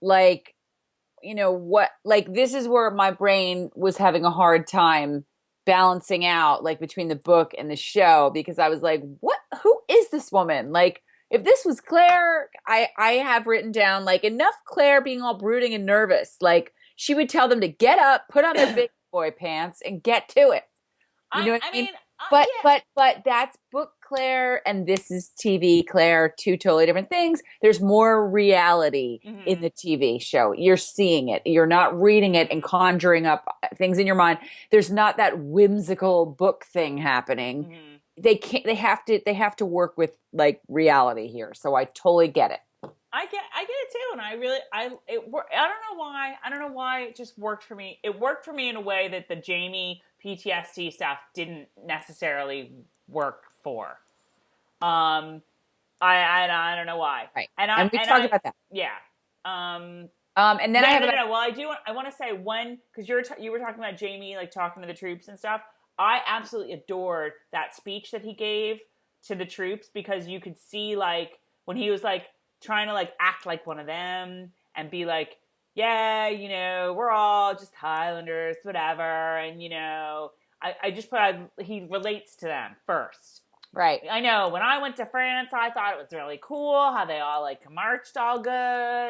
like, you know, what, like, this is where my brain was having a hard time balancing out, like, between the book and the show, because I was like, who is this woman? Like, if this was Claire, I have written down, like, enough Claire being all brooding and nervous. Like, she would tell them to get up, put on their big boy pants, and get to it. You know what I mean? But yeah. but that's book Claire and this is TV Claire, two totally different things. There's more reality in the TV show. You're seeing it. You're not reading it and conjuring up things in your mind. There's not that whimsical book thing happening. Mm-hmm. They have to work with like reality here. So I totally get it. I get it too, and I don't know why it just worked for me. It worked for me in a way that the Jamie PTSD stuff didn't necessarily work for. I don't know why. Right, and we talked about that. Yeah. And then no. Well, I want to say because you were talking about Jamie like talking to the troops and stuff. I absolutely adored that speech that he gave to the troops because you could see like when he was like trying to like act like one of them and be like, yeah, you know, we're all just Highlanders, whatever. And, you know, I just he relates to them first. Right. I know when I went to France, I thought it was really cool how they all like marched all good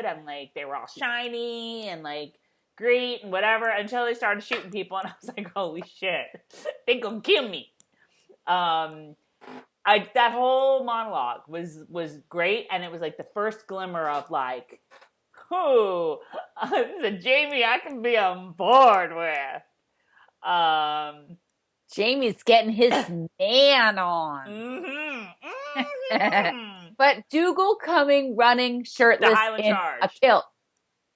and like they were all shiny and like great and whatever until they started shooting people. And I was like, holy shit, they gonna kill me. That whole monologue was great, and it was like the first glimmer of like, oh, this is a Jamie I can be on board with. Jamie's getting his man on. Mm-hmm, mm-hmm. But Dougal coming running shirtless in Charge. A kilt.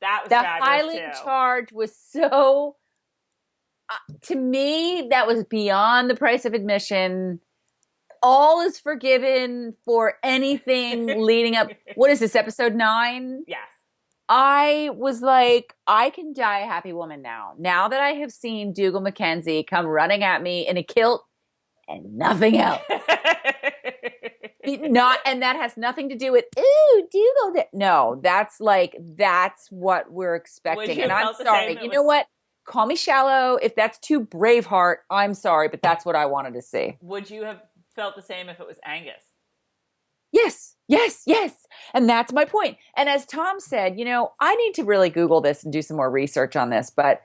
That was the fabulous Highland too. Charge was so. To me, that was beyond the price of admission. All is forgiven for anything leading up. What is this, episode 9? Yes. I was like, I can die a happy woman now. Now that I have seen Dougal Mackenzie come running at me in a kilt and nothing else. And that has nothing to do with, ooh, Dougal. No, that's what we're expecting. And I'm sorry. You know what? Call me shallow. If that's too Braveheart, I'm sorry, but that's what I wanted to see. Would you have felt the same if it was Angus? Yes. And that's my point. And as Tom said, you know, I need to really Google this and do some more research on this. But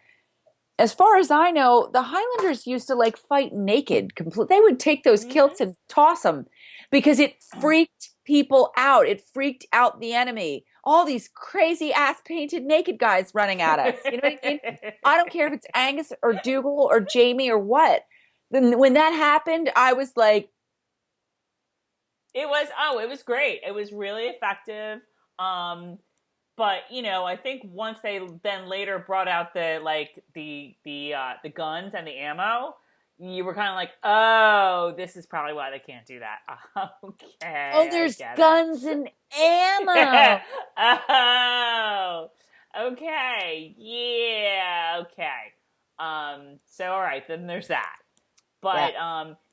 as far as I know, the Highlanders used to like fight naked. They would take those kilts and toss them because it freaked people out. It freaked out the enemy. All these crazy ass painted naked guys running at us. You know what I mean? I don't care if it's Angus or Dougal or Jamie or what. Then when that happened, I was like, it was great. It was really effective. But you know, I think once they then later brought out the guns and the ammo, you were kind of like, oh, this is probably why they can't do that. Okay. Oh, there's guns and ammo. Oh, okay. Yeah. Okay. So all right, then there's that. But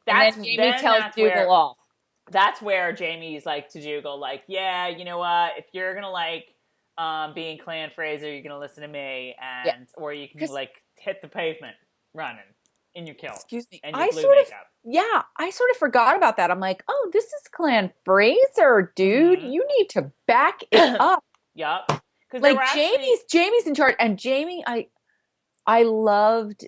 that's and then Jamie tells Dougal off. That's where Jamie's like to Dougal, like, yeah, you know what? If you're gonna like be in Clan Fraser, you're gonna listen to me, or you can like hit the pavement running. in your kilt. Excuse me. And your I blue sort of, makeup. yeah, I sort of forgot about that. I'm like, oh, this is Clan Fraser, dude. Mhm. You need to back it up. Yup. Because Like Jamie's in charge, and Jamie, I loved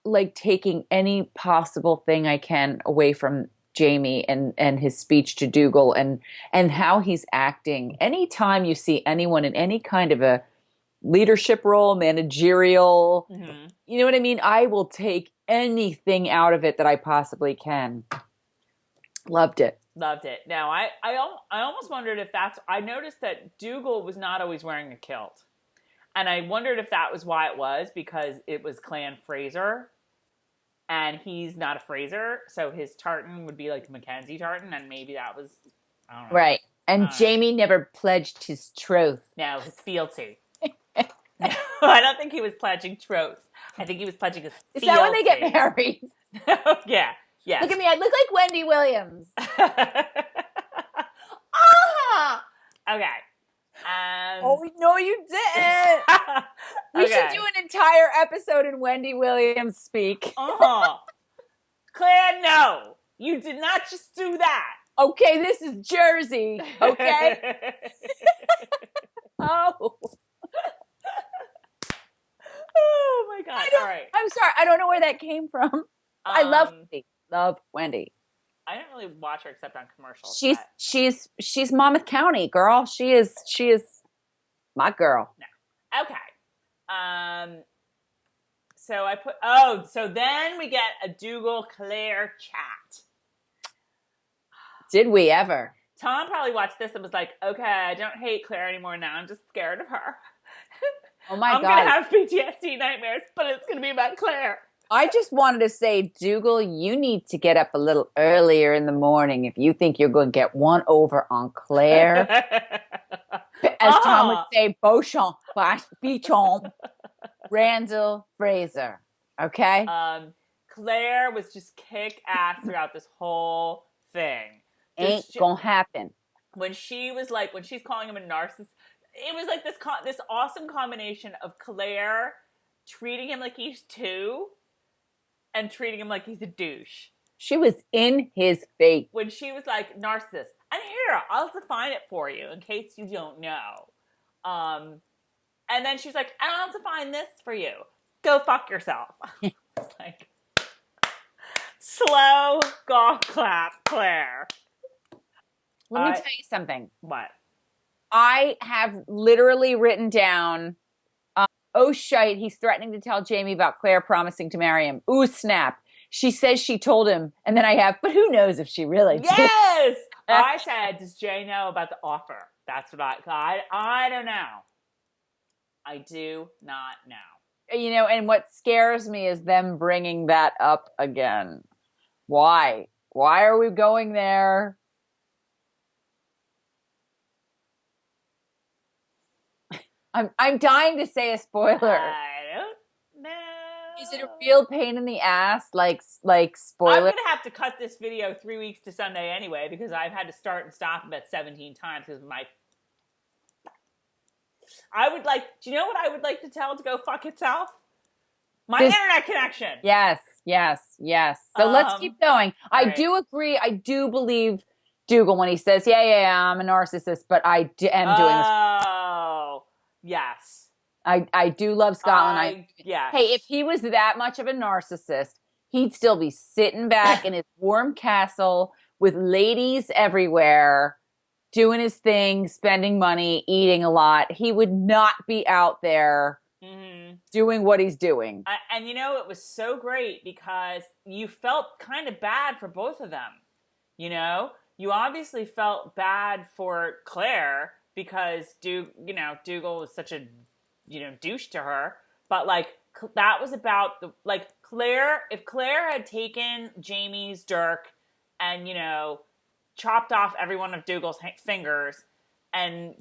like taking any possible thing I can away from Jamie and his speech to Dougal and how he's acting. Anytime you see anyone in any kind of a leadership role, managerial, you know what I mean? I will take anything out of it that I possibly can. Loved it. Loved it. Now, I almost wondered if I noticed that Dougal was not always wearing a kilt. And I wondered if that was why it was, because it was Clan Fraser. And he's not a Fraser, so his tartan would be like Mackenzie tartan, and maybe that was, I don't know. Right. And Jamie never pledged his troth. No, his fealty. No, I don't think he was pledging troth. I think he was pledging his fealty. Is that when they get married? Yeah. Yes. Look at me. I look like Wendy Williams. Okay. Oh, no, you didn't. We should do an entire episode in Wendy Williams speak. Claire, no. You did not just do that. Okay, this is Jersey. Okay? Oh. Oh, my God. All right. I'm sorry. I don't know where that came from. I love Wendy. Love Wendy. I didn't really watch her except on commercials. She's Monmouth County, girl. She is my girl. No. Okay. So then we get a Dougal Claire chat. Did we ever? Tom probably watched this and was like, okay, I don't hate Claire anymore now. I'm just scared of her. Oh my God. I'm going to have PTSD nightmares, but it's going to be about Claire. I just wanted to say, Dougal, you need to get up a little earlier in the morning if you think you're going to get one over on Claire. As Tom would say, Beauchamp, Beauchamp, Randall Fraser. Okay? Claire was just kick ass throughout this whole thing. Ain't gonna happen. When she's calling him a narcissist, it was like this awesome combination of Claire treating him like he's two and treating him like he's a douche. She was in his face. When she was like, narcissist, and here, I'll define it for you in case you don't know. And then she's like, and I'll define this for you. Go fuck yourself. It's like, slow golf clap, Claire. Let me tell you something. What? I have literally written down, oh shite, he's threatening to tell Jamie about Claire promising to marry him. Ooh, snap. She says she told him. And then I have, but who knows if she really did. Yes! I said, does Jay know about the offer? That's what I don't know. I do not know. You know, and what scares me is them bringing that up again. Why? Why are we going there? I'm dying to say a spoiler. I don't know. Is it a real pain in the ass? Like spoiler? I'm going to have to cut this video 3 weeks to Sunday anyway, because I've had to start and stop about 17 times because do you know what I would like to tell to go fuck itself? My internet connection. Yes. So let's keep going. I right. do agree. I do believe Dougal when he says, yeah, I'm a narcissist, but I am doing this. Oh, yes. I do love Scotland. Yes. Hey, if he was that much of a narcissist, he'd still be sitting back in his warm castle with ladies everywhere, doing his thing, spending money, eating a lot. He would not be out there doing what he's doing. And you know, it was so great because you felt kind of bad for both of them. You know, you obviously felt bad for Claire because Dougal was such a douche to her, but like that was about Claire. If Claire had taken Jamie's dirk and chopped off every one of Dougal's fingers and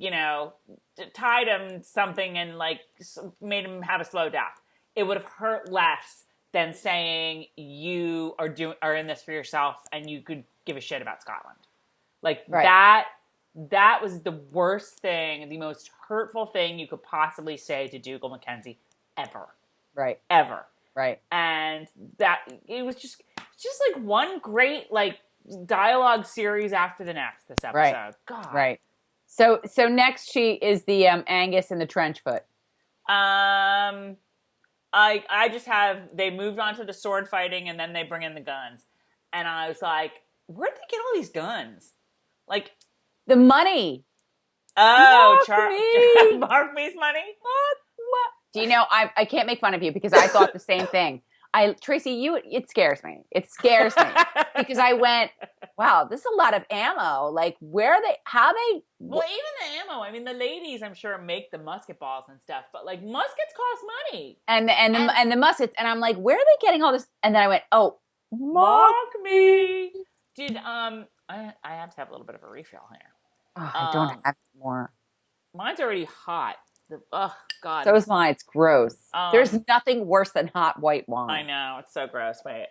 tied him something and made him have a slow death, it would have hurt less than saying you are in this for yourself and you could give a shit about Scotland. Right. That was the worst thing, the most hurtful thing you could possibly say to Dougal Mackenzie ever. Right. Ever. Right. And that it was just like one great like dialogue series after the next this episode. Right. God. Right. So next she is the Angus and the Trenchfoot. I just have they moved on to the sword fighting and then they bring in the guns. And I was like, where'd they get all these guns? Like the money. Oh, Mark me's money? Do you know, I can't make fun of you because I thought the same thing. Tracey, it scares me. It scares me because I went, wow, this is a lot of ammo. Like, well, even the ammo. I mean, the ladies, I'm sure, make the musket balls and stuff, but like muskets cost money. And the muskets, and I'm like, where are they getting all this? And then I went, oh, Mark me. Did I have to have a little bit of a refill here. Oh, I don't have more. Mine's already hot. Oh God. So is mine. It's gross. There's nothing worse than hot white wine. I know, it's so gross. Wait.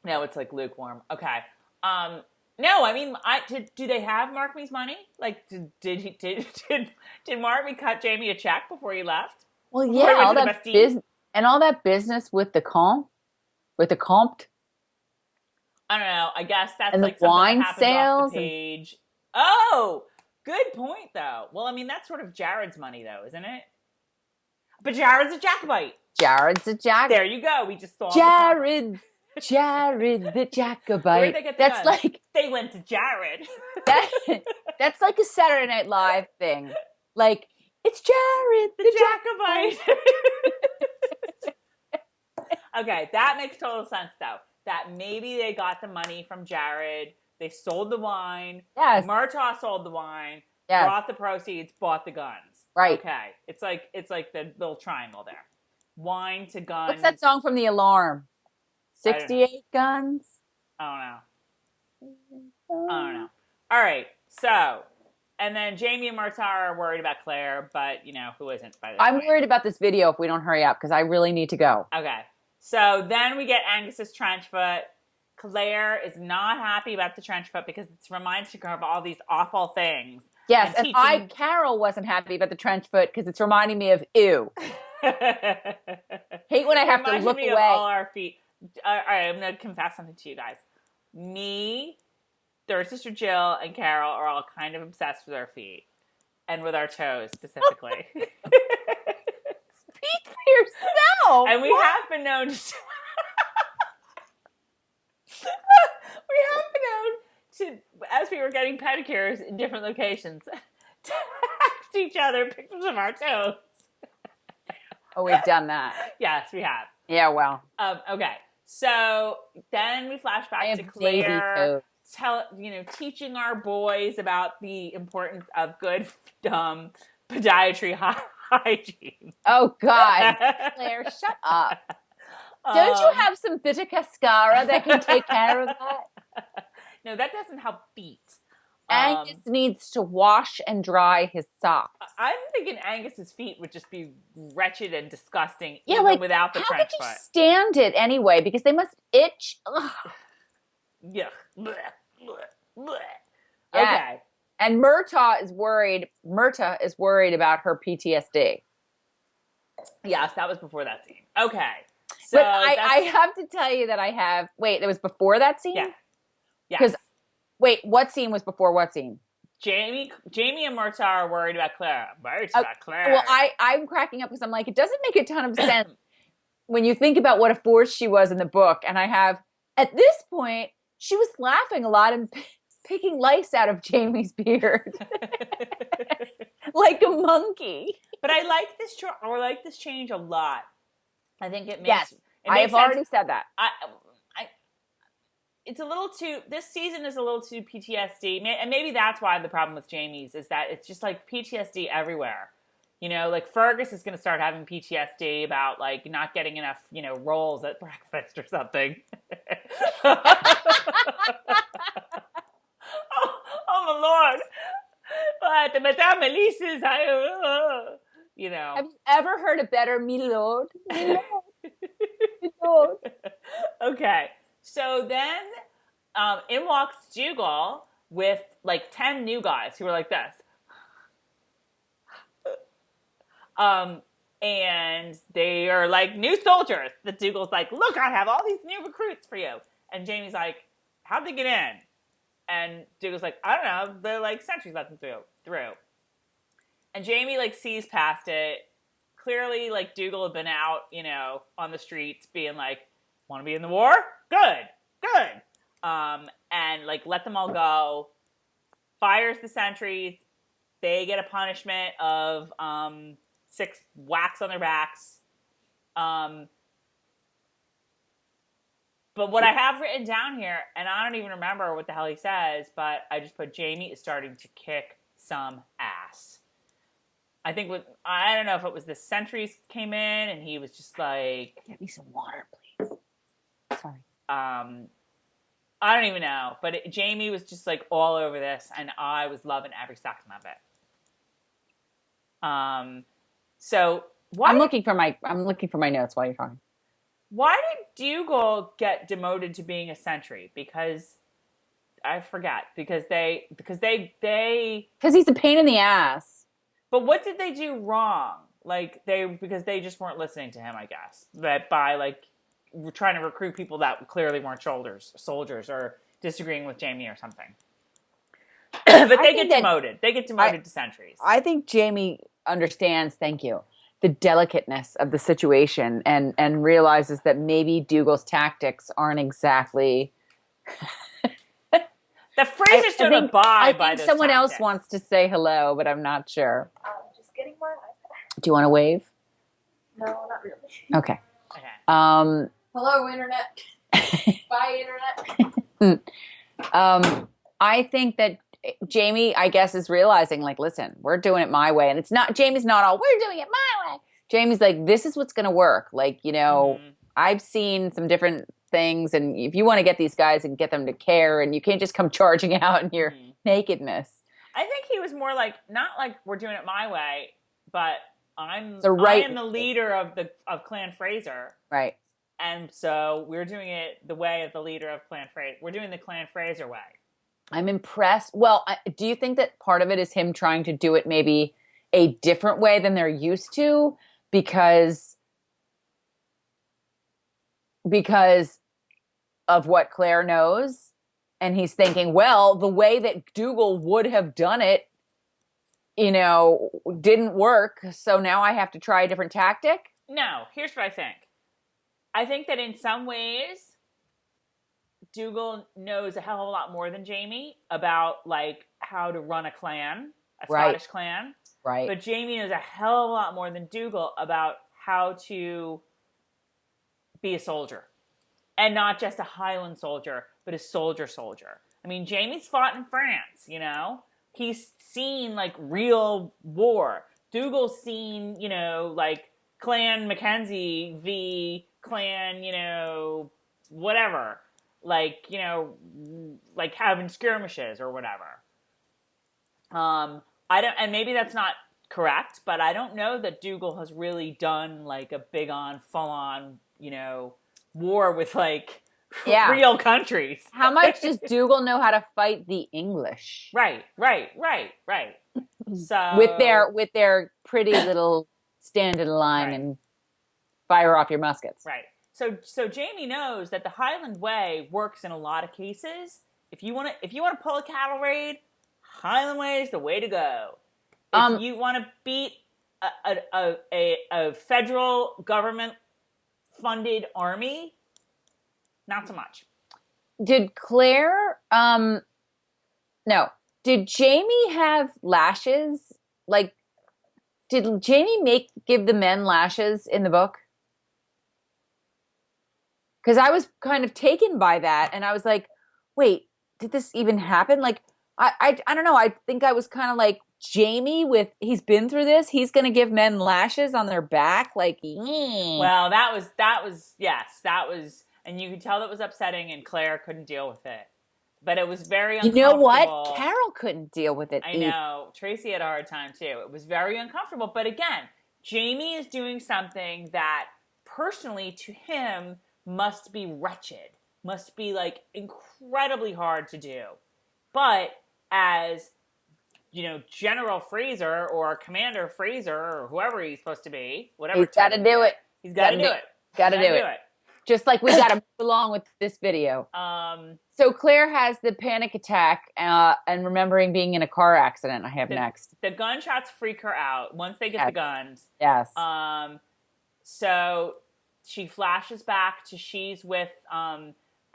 No, it's like lukewarm. Okay. No, I mean, do they have Mark Me's money? Like, did Mark Me cut Jamie a check before he left? Well, yeah, all that all that business with the comte. I don't know. I guess that's and like the wine that happens sales. Off the page. Oh, good point, though. Well, I mean, that's sort of Jared's money, though, isn't it? But Jared's a Jacobite. There you go. We just saw Jared the Jacobite. Where'd they get the That's guns? like they went to Jared. That's like a Saturday Night Live thing. Like, it's Jared the Jacobite. Okay, that makes total sense, though. That maybe they got the money from Jared. They sold the wine. Yes. Murtaugh sold the wine. Yes. Brought the proceeds. Bought the guns. Right. Okay. It's like the little triangle there. Wine to guns. What's that song from The Alarm? 68 guns? I don't know. All right. So, and then Jamie and Murtaugh are worried about Claire, but, you know, who isn't by this I'm point. worried about this video if we don't hurry up because I really need to go. Okay. So then we get Angus's Trenchfoot. Claire is not happy about the Trenchfoot because it's reminding her of all these awful things. Yes, and Carol wasn't happy about the Trenchfoot because it's reminding me of ew. Hate when I have to look away. Of all our feet. All right, I'm going to confess something to you guys. Me, third sister Jill, and Carol are all kind of obsessed with our feet. And with our toes, specifically. Speak for yourself! And we have been known to, as we were getting pedicures in different locations, to text each other pictures of our toes. Oh, we've done that. Yes, we have. Yeah, well. Okay. So then we flash back to Claire teaching our boys about the importance of good podiatry hygiene. Oh, God. Claire, shut up. Don't you have some bitter cascara that can take care of that? No, that doesn't help feet. Angus needs to wash and dry his socks. I'm thinking Angus's feet would just be wretched and disgusting, yeah, even like, without the trench foot. foot. How could you stand it anyway? Because they must itch. Ugh. Yeah. Blech, blech, blech. Yeah. Okay. And Murtaugh is worried about her PTSD. Yes, that was before that scene. Okay. So but I have to tell you that I have... Wait, it was before that scene? Yeah. Because, wait, what scene was before what scene? Jamie and Murtaugh are worried about Claire. About Claire. Well, I'm cracking up because I'm like, it doesn't make a ton of sense when you think about what a force she was in the book. And at this point, she was laughing a lot and picking lice out of Jamie's beard. Like a monkey. But I like this change a lot. I think it makes Yes, I have already said that. It's a little too, this season is a little too PTSD. And maybe that's why the problem with Jamie's is that it's just like PTSD everywhere. You know, like Fergus is going to start having PTSD about like not getting enough, rolls at breakfast or something. Oh my Lord. But Madame Elise's, Have you ever heard a better Milord? Milord. Okay. So then in walks Dougal with like 10 new guys who were like this. And they are like new soldiers. The Dougal's like, look, I have all these new recruits for you. And Jamie's like, how'd they get in? And Dougal's like, I don't know. They're like sentries let them through. And Jamie like sees past it. Clearly, like Dougal had been out, on the streets being like, want to be in the war? Good. And like let them all go. Fires the sentries. They get a punishment of 6 whacks on their backs. But what I have written down here, and I don't even remember what the hell he says, but I just put Jamie is starting to kick some ass. I don't know if it was the sentries came in and he was just like, get me some water, please. Sorry. I don't even know, but Jamie was just like all over this, and I was loving every second of it. So I'm looking for my notes while you're talking. Why did Dougal get demoted to being a sentry? Because I forget. Because he's a pain in the ass. But what did they do wrong? Because they just weren't listening to him, I guess. That by trying to recruit people that clearly weren't soldiers, or disagreeing with Jamie or something. But they get demoted. They get demoted to sentries. I think Jamie understands, thank you, the delicateness of the situation and realizes that maybe Dougal's tactics aren't exactly... The Frasers don't abide by those think someone tactics. else wants to say hello, but I'm not sure. Just getting my iPad. Do you want to wave? No, not really. Okay. Hello, Internet. Bye, Internet. I think that Jamie, I guess, is realizing, listen, we're doing it my way. And Jamie's not all, we're doing it my way. Jamie's like, this is what's going to work. I've seen some different things. And if you want to get these guys and get them to care, and you can't just come charging out in your nakedness. I think he was more not like we're doing it my way, but I am the leader of Clan Fraser. Right. And so we're doing it the way of the leader of Clan Fraser. We're doing the Clan Fraser way. I'm impressed. Well, do you think that part of it is him trying to do it maybe a different way than they're used to? Because of what Claire knows. And he's thinking, well, the way that Dougal would have done it, didn't work. So now I have to try a different tactic? No, here's what I think. I think that in some ways, Dougal knows a hell of a lot more than Jamie about how to run a clan, a Scottish clan. Right. But Jamie knows a hell of a lot more than Dougal about how to be a soldier. And not just a Highland soldier, but a soldier. I mean, Jamie's fought in France, He's seen, real war. Dougal's seen, Clan Mackenzie v. Clan, whatever. Having skirmishes or whatever. And maybe that's not correct, but I don't know that Dougal has really done, a big-on, full-on, war with real countries. How much does Dougal know how to fight the English? Right. So with their pretty little stand in line and fire off your muskets. Right. So Jamie knows that the Highland way works in a lot of cases. If you want to pull a cattle raid, Highland way is the way to go. If you want to beat a federal government funded army, not so much. Did Claire, no. Did Jamie have lashes? Did Jamie give the men lashes in the book? Because I was kind of taken by that, and I was like, wait, did this even happen? I don't know. I think I was kind of like, Jamie, he's been through this, he's going to give men lashes on their back? Well, that was, and you could tell that was upsetting, and Claire couldn't deal with it. But it was very uncomfortable. You know what? Carol couldn't deal with it. I know. Tracey had a hard time, too. It was very uncomfortable. But again, Jamie is doing something that, personally, to him, must be wretched. Must be, incredibly hard to do. But as General Fraser or Commander Fraser or whoever he's supposed to be, whatever. He's got to do it. He's got to do it. Got to do it. Just like we got to move along with this video. So Claire has the panic attack and remembering being in a car accident. I have next. The gunshots freak her out once they get the guns. Yes. So she flashes back to she's with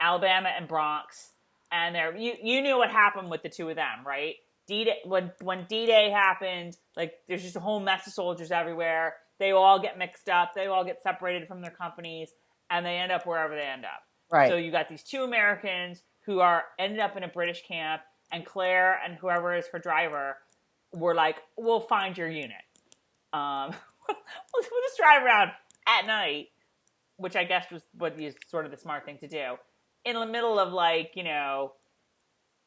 Alabama and Bronx, and you knew what happened with the two of them, right? D-Day, when D-Day happened, like there's just a whole mess of soldiers everywhere. They all get mixed up. They all get separated from their companies, and they end up wherever they end up. Right. So you got these two Americans who ended up in a British camp, and Claire and whoever is her driver were like, "We'll find your unit. We'll just drive around at night," which I guess was what is sort of the smart thing to do. In the middle of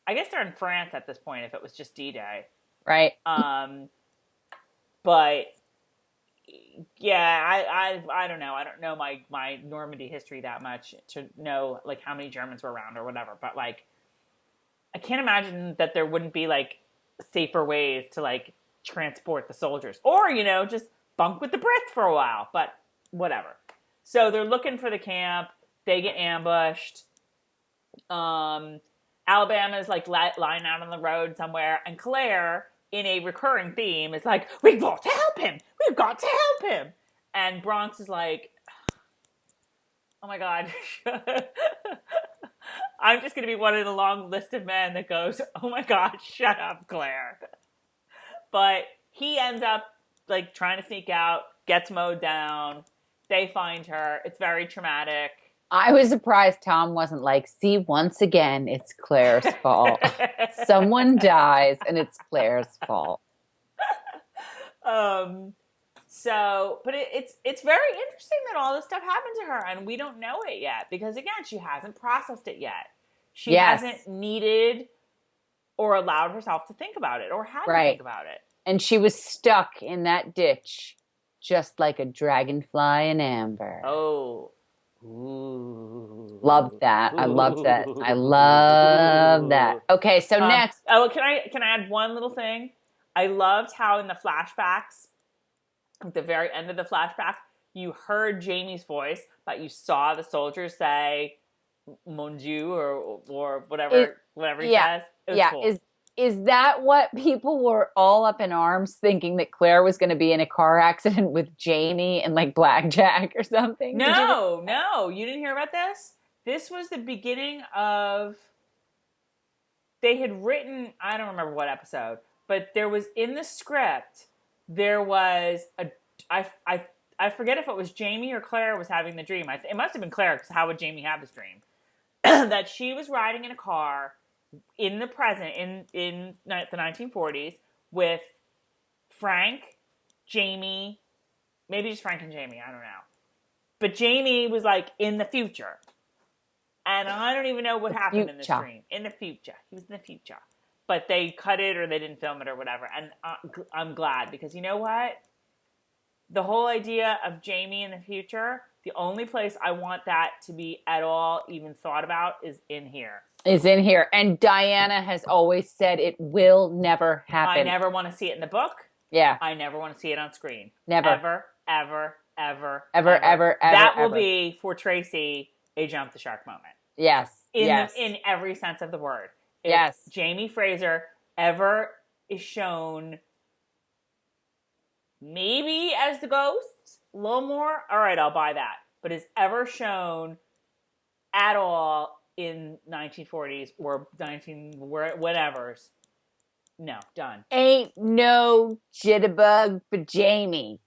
I guess they're in France at this point. If it was just D-Day, right? But yeah, I don't know. I don't know my Normandy history that much to know how many Germans were around or whatever. But I can't imagine that there wouldn't be safer ways to transport the soldiers, or just bunk with the Brits for a while. But whatever. So they're looking for the camp. They get ambushed. Alabama's lying out on the road somewhere, and Claire, in a recurring theme, is like, "We've got to help him! We've got to help him!" And Bronx is like, "Oh my God." I'm just going to be one in a long list of men that goes, "Oh my God, shut up, Claire." But he ends up trying to sneak out, gets mowed down. They find her. It's very traumatic. I was surprised Tom wasn't like, "See, once again, it's Claire's fault. Someone dies and it's Claire's fault." But it's very interesting that all this stuff happened to her and we don't know it yet because, again, she hasn't processed it yet. She hasn't needed or allowed herself to think about it or had to think about it. And she was stuck in that ditch just like a dragonfly in amber. Oh. Ooh. Loved that. I loved that. I love that. Okay, so next. Oh, can I add one little thing? I loved how in the flashbacks, at the very end of the flashback, you heard Jamie's voice, but you saw the soldiers say "Mon Dieu" or whatever he says. It was cool. Is that what people were all up in arms thinking that Claire was going to be in a car accident with Jamie and Blackjack or something? No, you didn't hear about this? This was the beginning of, they had written, I don't remember what episode, but there was in the script, there was I forget if it was Jamie or Claire was having the dream. It must have been Claire, because how would Jamie have this dream? That she was riding in a car in the present, in the 1940s, with Frank, Jamie, maybe just Frank and Jamie, I don't know. But Jamie was in the future. And I don't even know what happened in this dream. In the future. He was in the future. But they cut it or they didn't film it or whatever. And I'm glad, because you know what? The whole idea of Jamie in the future, the only place I want that to be at all even thought about is in here. And Diana has always said it will never happen. I never want to see it in the book. Yeah. I never want to see it on screen. Never. Ever. That will be, for Tracey, a jump the shark moment. Yes. In every sense of the word. If Jamie Fraser ever is shown maybe as the ghost, a little more, all right, I'll buy that. But is ever shown at all in 1940s or whatever's, no, done. Ain't no jitterbug for Jamie.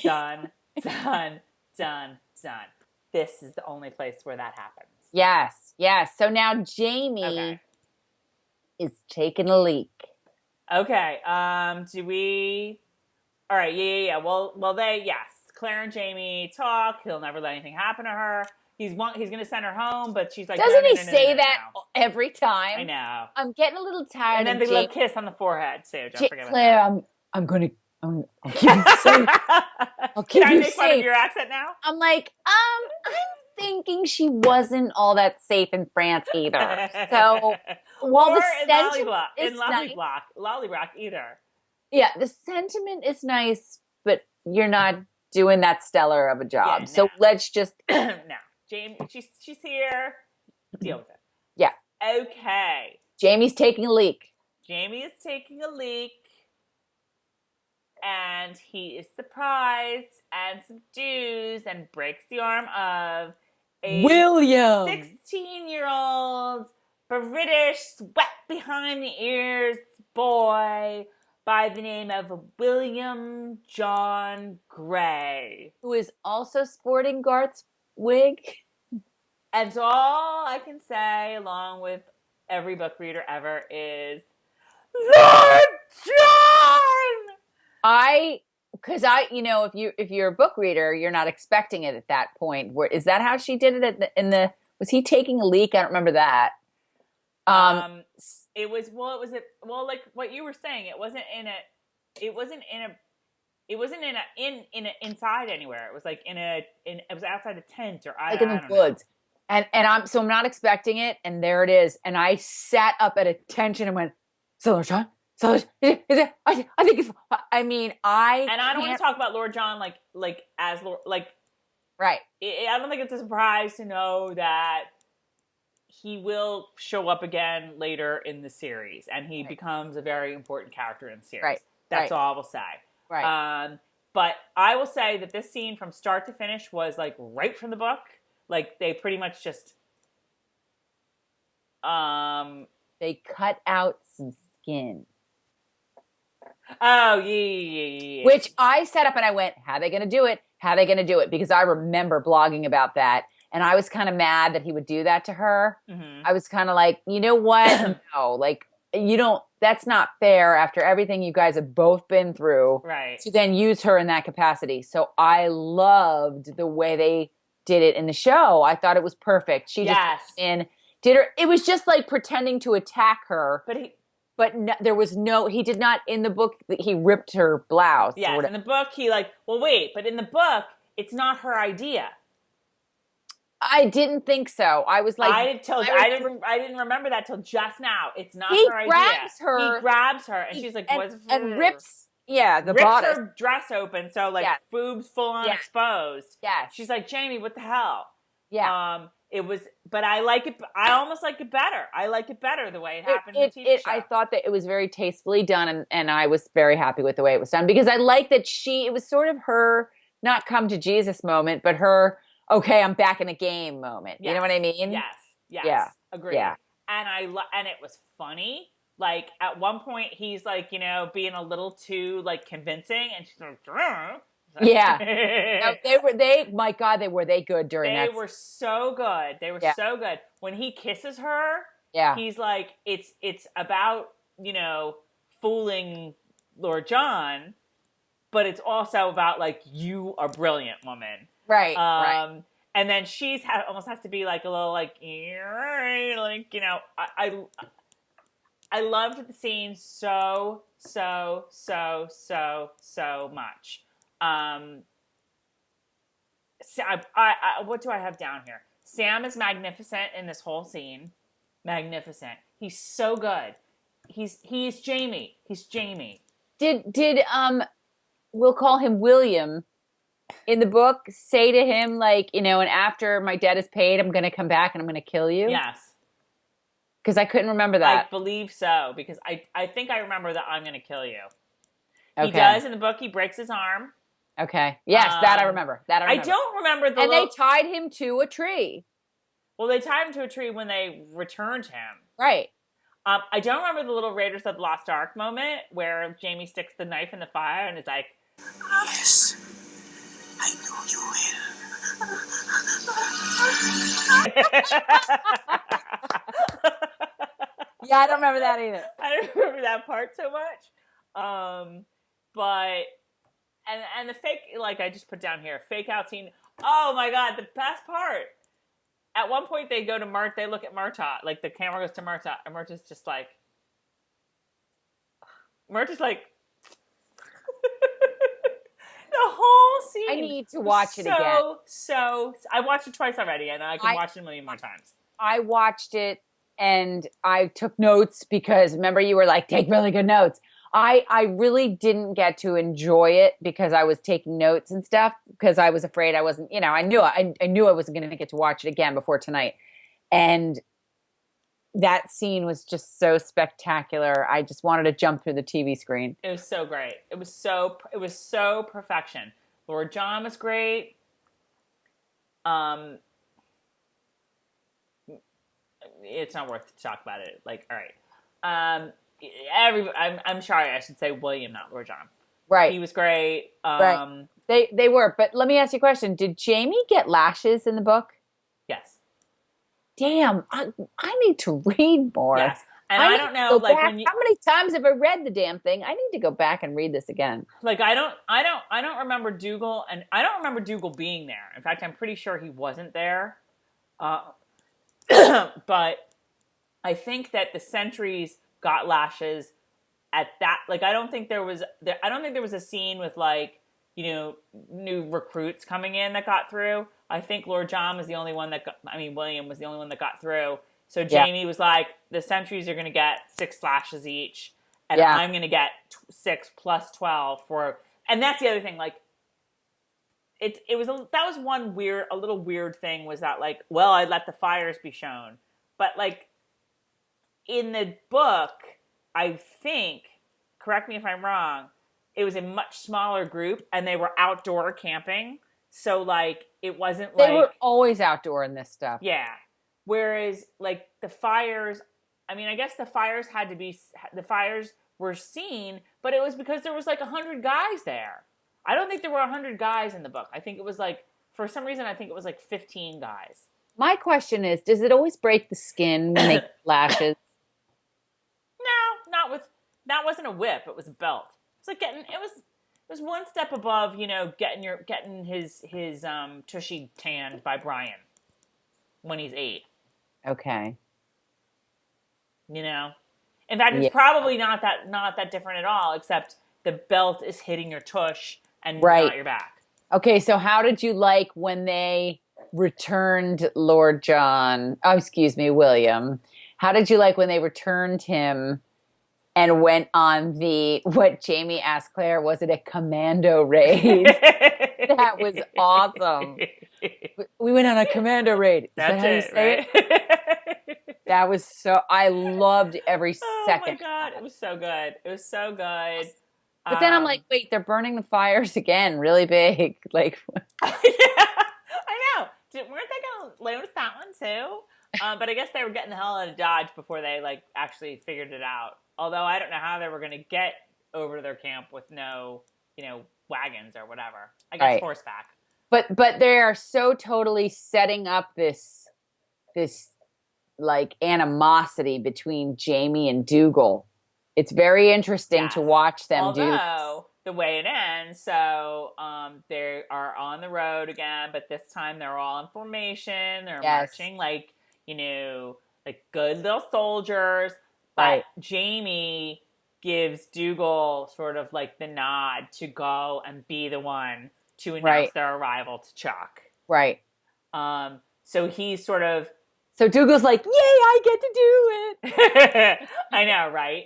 Done. This is the only place where that happens. Yes. So now Jamie is taking a leak. Okay. Do we? All right. Yeah. Well, Claire and Jamie talk. He'll never let anything happen to her. He's going to send her home, but she's like, doesn't he say that every time? I know. I'm getting a little tired. And then the little kiss on the forehead too. Don't forget Claire, about that. I'm I'll keep you safe. I'll keep Can I you make safe. fun of your accent now? I'm like, I'm thinking she wasn't all that safe in France either. So while or the in sentiment is Lollyblock, nice, Lollybrock either. yeah, the sentiment is nice, but you're not doing that stellar of a job. Yeah, So no. let's just No, Jamie, she's here. Deal with it. yeah. Okay. Jamie's taking a leak. Jamie is taking a leak, and he is surprised and subdues and breaks the arm of a William. 16-year-old British, sweat behind the ears boy by the name of William John Gray. Who is also sporting Garth's wig. And so all I can say, along with every book reader ever, is Lord John! Because if you're a book reader, you're not expecting it at that point. Is that how she did it was he taking a leak? I don't remember that. It was like what you were saying. It wasn't inside anywhere. It was like it was outside a tent or in the woods. And I'm not expecting it, and there it is. And I sat up at attention and went, Lord John? I think it's. I mean, I don't want to talk about Lord John like as Lord right. I don't think it's a surprise to know that he will show up again later in the series, and he becomes a very important character in the series. Right. That's all I will say. Right. But I will say that this scene from start to finish was like right from the book. Like they pretty much just they cut out some skin. Oh, yeah. Which I set up and I went, how are they going to do it? How are they going to do it? Because I remember blogging about that. And I was kind of mad that he would do that to her. Mm-hmm. I was kind of like, you know what? No, like, that's not fair after everything you guys have both been through. Right. To then use her in that capacity. So I loved the way they did it in the show. I thought it was perfect. She just did her. It was just like pretending to attack her. But no, there was he did not, in the book, he ripped her blouse. Yes, in the book, but in the book, it's not her idea. I didn't think so. I was like, I didn't remember that till just now. It's not her idea. He grabs her, and she's like, and rips the rips bodice. her dress open, so like boobs full on exposed. Yeah, she's like, Jamie, what the hell? Yeah. It was, but I like it. I almost like it better. I like it better the way it happened in the TV show. I thought that it was very tastefully done, and I was very happy with the way it was done, because I like that it was sort of her not come to Jesus moment, but her, okay, I'm back in the game moment. Yes. You know what I mean? Yes. Yeah. Agreed. Yeah. And it was funny. Like at one point he's like, being a little too like convincing, and she's like, Drr. Yeah. No, my God, were they good during that? They were so good. They were so good. When he kisses her, he's like, it's about, fooling Lord John, but it's also about like, you are brilliant, woman. Right. Right. And then she's almost has to be like a little like I loved the scene so much. What do I have down here? Sam is magnificent in this whole scene. Magnificent. He's so good. He's Jamie. He's Jamie. Did we'll call him William in the book say to him like, and after my debt is paid, I'm going to come back and I'm going to kill you? Yes. Because I couldn't remember that. I believe so, because I think I remember that I'm going to kill you. Okay. He does in the book. He breaks his arm. Okay. Yes, that I remember. I don't remember And they tied him to a tree. Well, they tied him to a tree when they returned him. Right. I don't remember the little Raiders of the Lost Ark moment where Jamie sticks the knife in the fire and is like, Yes, I know you will. Yeah, I don't remember that either. I don't remember that part so much. But and the fake, like I just put down here, fake out scene. Oh my God, the best part. At one point they go to they look at Murtaugh, like the camera goes to Murtaugh, and Murtaugh's just like, whole scene. I need to watch it again. So I watched it twice already, and I can watch it a million more times. I watched it and I took notes because remember you were like, take really good notes. I really didn't get to enjoy it because I was taking notes and stuff because I was afraid I wasn't, I knew I wasn't going to get to watch it again before tonight. And that scene was just so spectacular. I just wanted to jump through the TV screen. It was so great. It was so perfection. Lord John was great. It's not worth to talk about it. Like, all right. I'm sorry, I should say William, not Lord John. Right. He was great. Right. They were. But let me ask you a question. Did Jamie get lashes in the book? Yes. Damn, I need to read more. Yes. And I don't know, like, how many times have I read the damn thing? I need to go back and read this again. Like, I don't remember Dougal, and I don't remember Dougal being there. In fact, I'm pretty sure he wasn't there. But I think that the sentries got lashes at that. Like, I don't think there was a scene with, like, new recruits coming in that got through. I think Lord John was the only one William was the only one that got through. So Jamie was like, the sentries are going to get 6 lashes each, and I'm going to get 6 plus 12 for. And that's the other thing. Like, that was one a little weird thing was that, like, well, I let the fires be shown, but, like, in the book, I think, correct me if I'm wrong, it was a much smaller group and they were outdoor camping. So, like, it wasn't like... They were always outdoor in this stuff. Yeah. Whereas, like, the fires, I mean, I guess the fires were seen, but it was because there was, like, 100 guys there. I don't think there were 100 guys in the book. I think it was, like, for some reason, I think it was, like, 15 guys. My question is, does it always break the skin when they get lashes? No, that wasn't a whip. It was a belt. It's like it was one step above, getting his tushy tanned by Brian when he's 8. Okay. In fact, it's probably not that different at all, except the belt is hitting your tush and not your back. Okay, so how did you like when they returned Lord John? Oh, excuse me, William. How did you like when they returned him and went on what Jamie asked Claire, was it a commando raid? That was awesome. We went on a commando raid. That's how you say it? That was I loved every second. Oh my God, it was so good. It was so good. But then I'm like, wait, they're burning the fires again, really big. Like, yeah, I know. Weren't they going to notice that one too? But I guess they were getting the hell out of Dodge before they, like, actually figured it out. Although I don't know how they were going to get over to their camp with no, wagons or whatever. I guess horseback. But they are so totally setting up this like animosity between Jamie and Dougal. It's very interesting to watch them do. Although the way it ends, so they are on the road again, but this time they're all in formation. They're marching like good little soldiers. But Jamie gives Dougal sort of like the nod to go and be the one to announce their arrival to Chuck. Right. So he's sort of... So Dougal's like, yay, I get to do it. I know, right?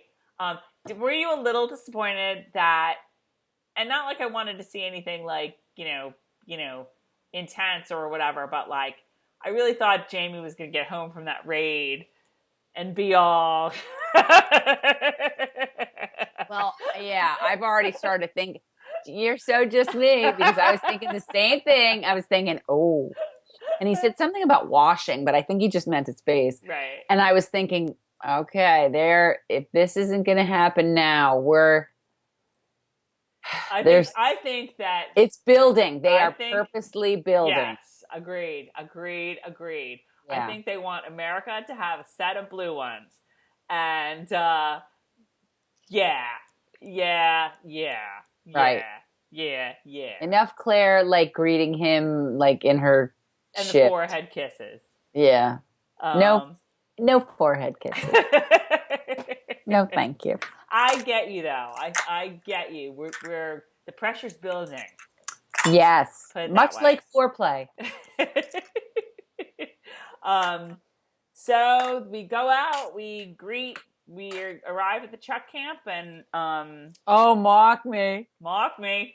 Were you a little disappointed that... And not like I wanted to see anything like, intense or whatever, but like, I really thought Jamie was going to get home from that raid and be all... Well, yeah, I've already started to think, you're so just me, because I was thinking the same thing. I was thinking, oh. And he said something about washing, but I think he just meant his face. Right. And I was thinking, okay, if this isn't going to happen now, I think that... It's building. They are purposely building. Yes, agreed. Yeah. I think they want America to have a set of blue ones. And, yeah. Enough Claire, like, greeting him, like, in her and ship. The forehead kisses. Yeah. No forehead kisses. No, thank you. I get you, though. I get you. The pressure's building. Yes. Put it that Much way. like foreplay. So we go out, we arrive at the Chuck camp, and Oh, mock me. mock me.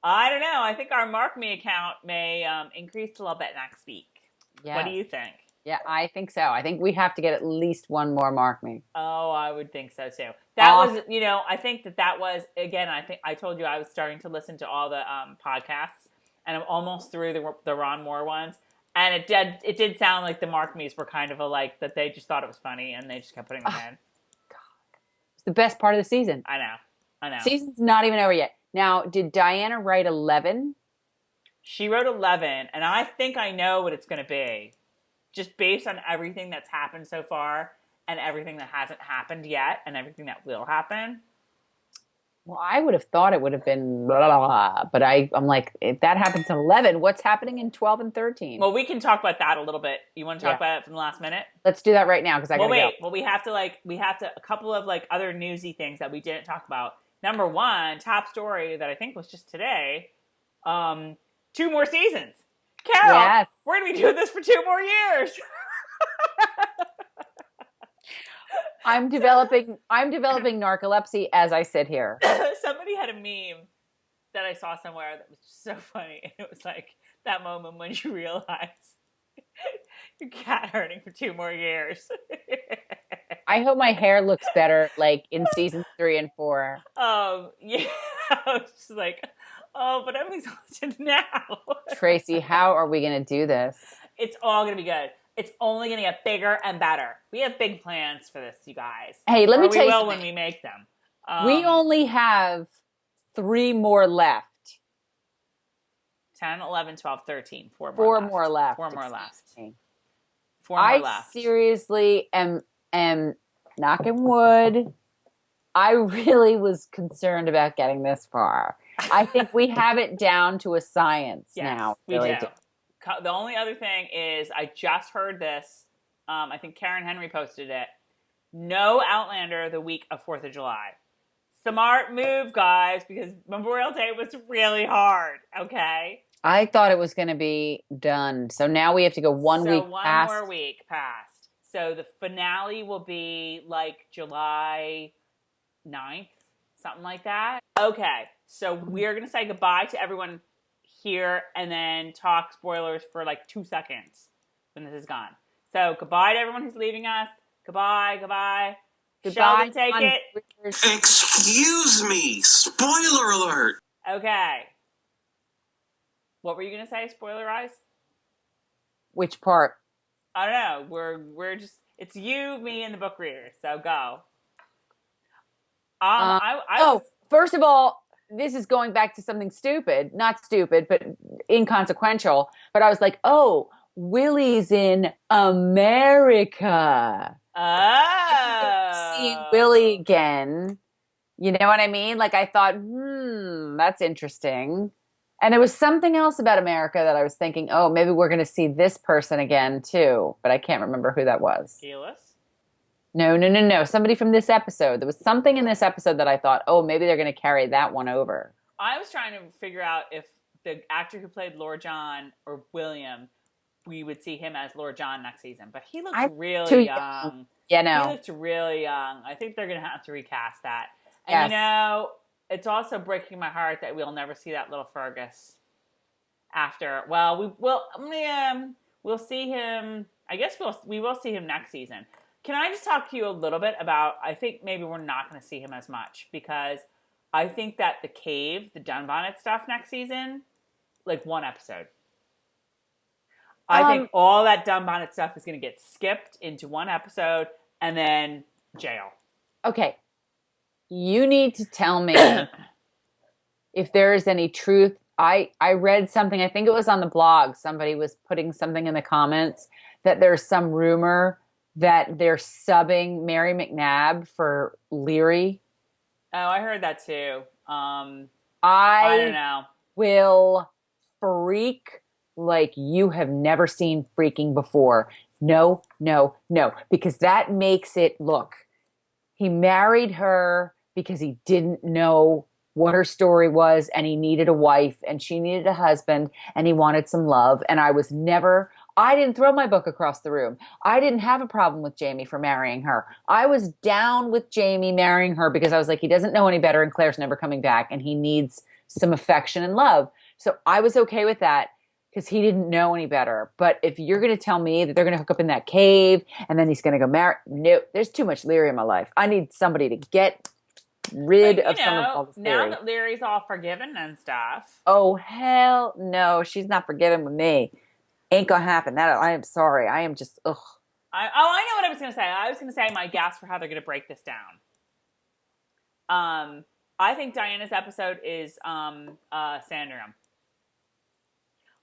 I don't know. I think our mark me account may increase a little bit next week. Yes. What do you think? Yeah, I think so. I think we have to get at least one more mark me. Oh, I would think so too. That was, I think that was, again, I think I told you I was starting to listen to all the podcasts, and I'm almost through the Ron Moore ones. And it did sound like the mark me's were kind of that they just thought it was funny and they just kept putting them in. God. It's the best part of the season. I know. Season's not even over yet. Now, did Diana write 11? She wrote 11, and I think I know what it's going to be. Just based on everything that's happened so far and everything that hasn't happened yet and everything that will happen. Well, I would have thought it would have been blah, blah, blah. But I'm like, if that happens in 11, what's happening in 12 and 13? Well, we can talk about that a little bit. You want to talk about it from the last minute? Let's do that right now because I gotta go. Well, we have to a couple of other newsy things that we didn't talk about. Number one, top story that I think was just today, 2 more seasons. Carol, yes. We're going to be doing this for 2 more years. I'm developing narcolepsy as I sit here. Somebody had a meme that I saw somewhere that was just so funny. And it was like that moment when you realize your cat hurting for 2 more years. I hope my hair looks better in seasons 3 and 4. Yeah. I was just like, oh, but I'm exhausted now. Tracey, how are we going to do this? It's all going to be good. It's only going to get bigger and better. We have big plans for this, you guys. Hey, let me tell you we will something. when we make them. We only have 3 more left. 10, 11, 12, 13. 4 more Four left. more left. 4 more left. 4 more left. I seriously am knocking wood. I really was concerned about getting this far. I think we have it down to a science now. We really do. The only other thing is I just heard this. I think Karen Henry posted it. No Outlander the week of 4th of July. Smart move, guys, because Memorial Day was really hard, okay? I thought it was going to be done. So now we have to go one week past. 1 more week past. So the finale will be July 9th, something like that. Okay, so we're going to say goodbye to everyone here and then talk spoilers for 2 seconds when this is gone. So goodbye to everyone who's leaving us. Goodbye. Goodbye. Sheldon, take it. Excuse me. Spoiler alert. Okay. What were you going to say, spoiler-eyes? Which part? I don't know. We're just, it's you, me, and the book reader. So go. First of all, this is going back to something stupid. Not stupid, but inconsequential. But I was like, oh, Willie's in America. Oh. Seeing Willie again. You know what I mean? I thought, that's interesting. And there was something else about America that I was thinking, oh, maybe we're going to see this person again too. But I can't remember who that was. Keyless? No. Somebody from this episode. There was something in this episode that I thought, oh, maybe they're going to carry that one over. I was trying to figure out if the actor who played Lord John or William, we would see him as Lord John next season. But he looked really young. Yeah, no. He looked really young. I think they're going to have to recast that. Yes. And it's also breaking my heart that we'll never see that little Fergus after. Well, we'll see him. I guess we will see him next season. Can I just talk to you a little bit about, I think maybe we're not going to see him as much because I think that the cave, the Dunbonnet stuff next season, 1 episode. I think all that Dunbonnet stuff is going to get skipped into 1 episode and then jail. Okay. You need to tell me if there is any truth. I read something, I think it was on the blog. Somebody was putting something in the comments that there's some rumor that they're subbing Mary McNabb for Leary. Oh, I heard that too. I don't know. Will freak like you have never seen freaking before. No, because that makes it look. He married her because he didn't know what her story was, and he needed a wife and she needed a husband and he wanted some love. And I didn't throw my book across the room. I didn't have a problem with Jamie for marrying her. I was down with Jamie marrying her because I was like, he doesn't know any better and Claire's never coming back and he needs some affection and love. So I was okay with that because he didn't know any better. But if you're going to tell me that they're going to hook up in that cave and then he's going to go marry, no, there's too much Leary in my life. I need somebody to get rid of some of all this now Leary. that Leary's all forgiven and stuff. Oh, hell no. She's not forgiven with me. Ain't gonna happen. I am sorry. I am just, ugh. I know what I was going to say. I was going to say my guess for how they're going to break this down. I think Diana's episode is Sandringham.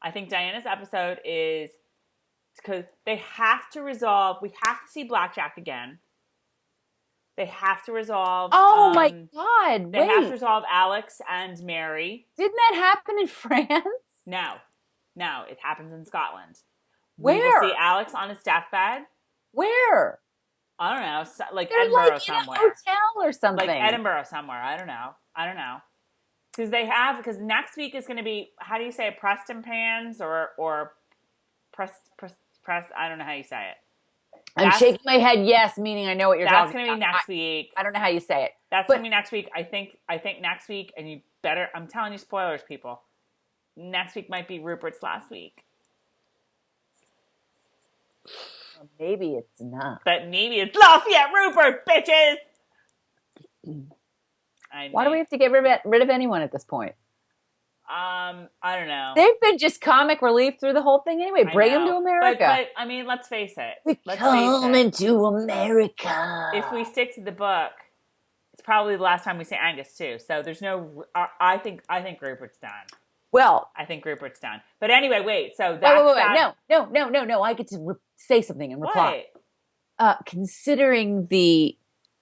I think Diana's episode is because they have to resolve. We have to see Blackjack again. They have to resolve. Oh my God! They have to resolve Alex and Mary. Didn't that happen in France? No, it happens in Scotland. Where? We will see Alex on his deathbed. Where? I don't know. Like They're Edinburgh like somewhere. In a hotel or something. Like Edinburgh somewhere. I don't know. Because next week is going to be, how do you say it? Preston Pans or press. I don't know how you say it. I'm shaking my head yes, meaning I know what you're talking about. That's going to be next week. I don't know how you say it. That's going to be next week. I think next week, and you better, I'm telling you spoilers, people. Next week might be Rupert's last week. Well, maybe it's not. But maybe it's Lafayette Rupert, bitches! Why do we have to get rid of anyone at this point? I don't know. They've been just comic relief through the whole thing anyway. Bring them to America. But I mean, let's face it. Coming to America. If we stick to the book, it's probably the last time we see Angus too. So there's no. I think Rupert's done. Well, I think Rupert's done. But anyway, wait. So that's wait. No. I get to say something and reply. Considering the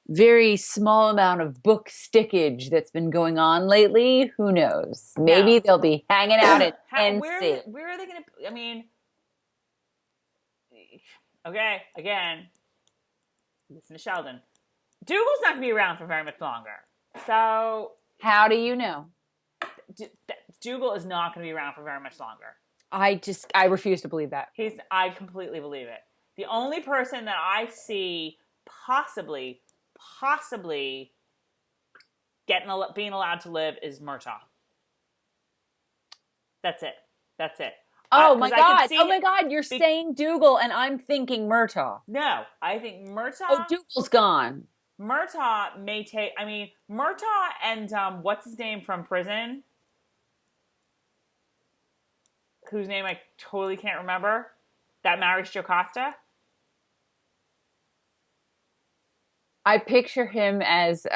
very small amount of book stickage that's been going on lately, who knows? Maybe they'll be hanging out at NC. Where are they going to? I mean, okay. Again, listen to Sheldon. Dougal's not going to be around for very much longer. So how do you know? Dougal is not going to be around for very much longer. I refuse to believe that. I completely believe it. The only person that I see possibly being allowed to live is Murtaugh. That's it. Oh my God! You're saying Dougal, and I'm thinking Murtaugh. No, I think Murtaugh. Oh, Dougal's gone. Murtaugh may take. I mean, Murtaugh and what's his name from prison? Whose name I totally can't remember. That marries Jocasta. I picture him as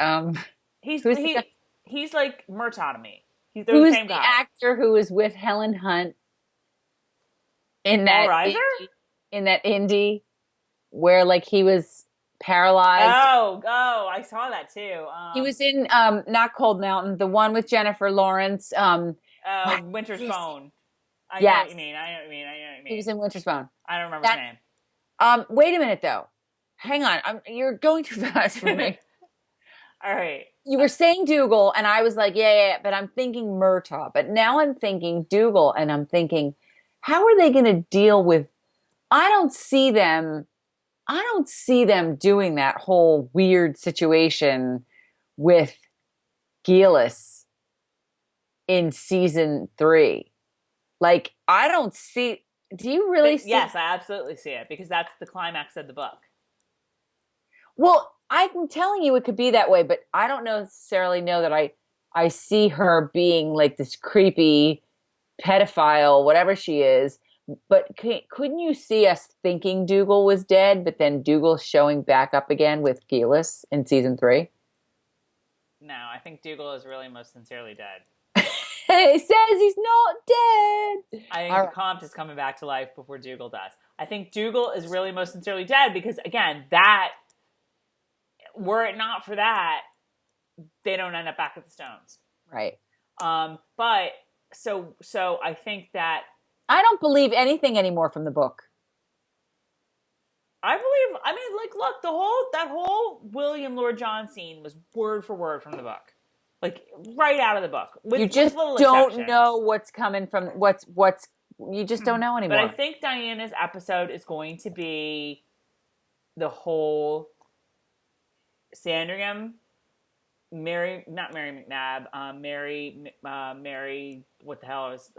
he's like Murtaugh to me. He's the who's same guy. The actor who was with Helen Hunt in that indie where like he was paralyzed. Oh, I saw that too. He was in not Cold Mountain, the one with Jennifer Lawrence. Winter's Bone. I know what you mean. He was in Winter's Bone. I don't remember his name. Wait a minute though. Hang on. You're going too fast for me. All right. You were saying Dougal, and I was like, yeah, but I'm thinking Murtaugh. But now I'm thinking Dougal, and I'm thinking, how are they going to deal with? I don't see them doing that whole weird situation with Gillis in season 3. Like, I don't see. Do you really see? Yes, I absolutely see it because that's the climax of the book. Well, I'm telling you it could be that way, but I don't necessarily know that I see her being like this creepy pedophile, whatever she is. But couldn't you see us thinking Dougal was dead, but then Dougal showing back up again with Gillis in season 3? No, I think Dougal is really most sincerely dead. He says he's not dead. I think the Comte is coming back to life before Dougal does. I think Dougal is really most sincerely dead because, again, were it not for that, they don't end up back at the Stones. Right. But so I think that I don't believe anything anymore from the book. Look, that whole William Lord John scene was word for word from the book. like right out of the book. You just with little don't exceptions. know what's coming from what's. You just don't know anymore. But I think Diana's episode is going to be the whole Sandringham, not Mary McNabb, Mary, what the hell is,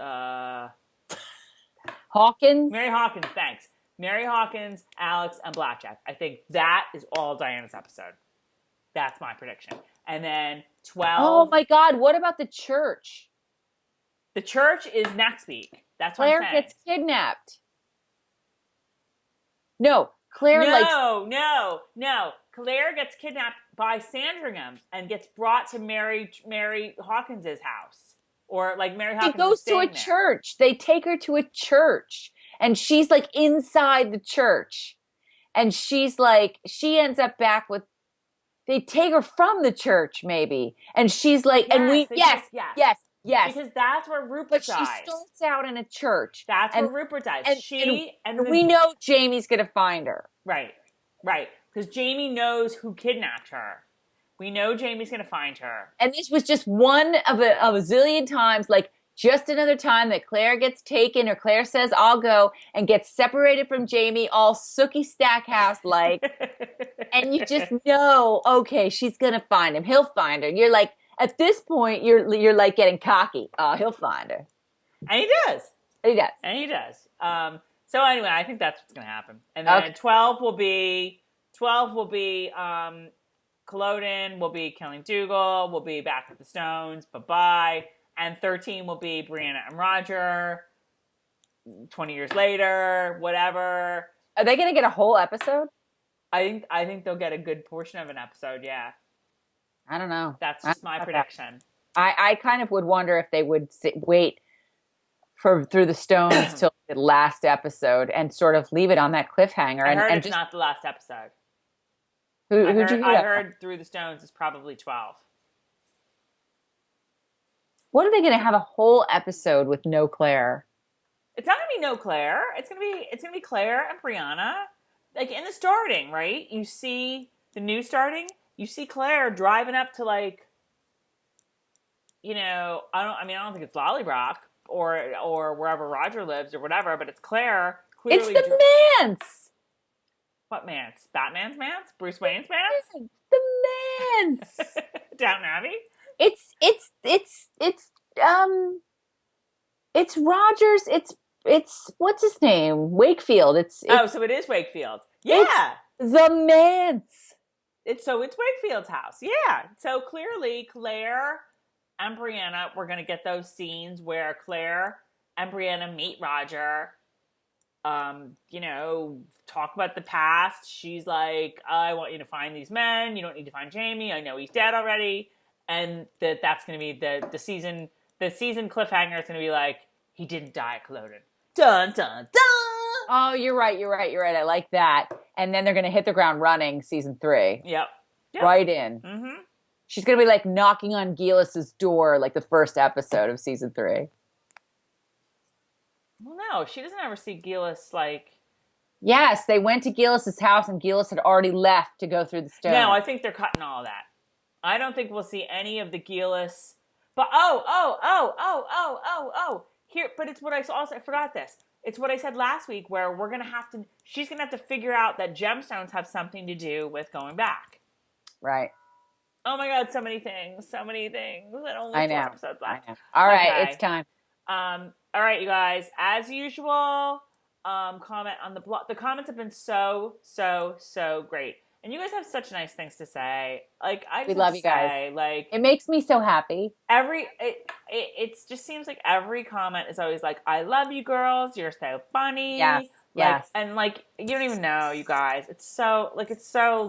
Hawkins? Mary Hawkins, thanks. Mary Hawkins, Alex, and Blackjack. I think that is all Diana's episode. That's my prediction. And then 12. Oh my God, what about the church? The church is next week. That's what Claire I'm saying. gets kidnapped. No, Claire No. Claire gets kidnapped by Sandringham and gets brought to Mary Hawkins's house. Or like Mary Hawkins. She goes to a church. They take her to a church. And she's like inside the church. And she's like, she ends up back with, they take her from the church maybe. And she's like, yes. Because that's where Rupert But dies. she starts out in a church. That's where Rupert dies. And we know Jamie's going to find her. Right. Because Jamie knows who kidnapped her. We know Jamie's going to find her. And this was just one of a zillion times, like just another time that Claire gets taken or Claire says, I'll go, and gets separated from Jamie, all Sookie Stackhouse-like. And you just know, okay, she's going to find him. He'll find her. You're like, at this point, you're like getting cocky. Oh, he'll find her. And he does. So anyway, I think that's what's going to happen. And then 12 will be Culloden, will be killing Dougal, will be back at the Stones, bye-bye. And 13 will be Brianna and Roger, 20 years later, whatever. Are they going to get a whole episode? I think they'll get a good portion of an episode, yeah. I don't know. That's just my prediction. I kind of would wonder if they would wait through the Stones till the last episode and sort of leave it on that cliffhanger. I heard and it's just, not the last episode. Who'd you hear? I heard Through the Stones is probably 12. What are they going to have a whole episode with no Claire? It's not going to be no Claire. It's going to be Claire and Brianna. Like in the starting, right? You see the new starting. You see Claire driving up to like, I don't think it's Lollybrock or wherever Roger lives or whatever, but it's Claire. Clearly it's the Mance. What Mance? Batman's Mance? Bruce Wayne's Mance? The Mance. Downton Abbey? It's Rogers. It's what's his name? Wakefield. So it is Wakefield. Yeah. It's the Mance. It's Wakefield's house. Yeah. So clearly Claire and Brianna, we're going to get those scenes where Claire and Brianna meet Roger, talk about the past. She's like, I want you to find these men. You don't need to find Jamie. I know he's dead already. And that's going to be the season cliffhanger is going to be like, he didn't die at Culloden. Dun, dun, dun. Oh, you're right. I like that. And then they're going to hit the ground running season 3. Yep. Right in. Mm-hmm. She's going to be like knocking on Gilas's door like the first episode of season 3. Well, no, she doesn't ever see Gilas like... Yes, they went to Gilas's house and Gilas had already left to go through the stone. No, I think they're cutting all of that. I don't think we'll see any of the Gilas... But, here, but it's what I forgot this. It's what I said last week where she's going to have to figure out that gemstones have something to do with going back. Right. Oh my God, so many things. And only 4 episodes left. All right, it's time. All right, you guys. As usual, comment on the blog. The comments have been so great. And you guys have such nice things to say. Like we love you guys. Like it makes me so happy. It just seems like every comment is always like, I love you girls. You're so funny. Yes. And like, you don't even know, you guys. It's so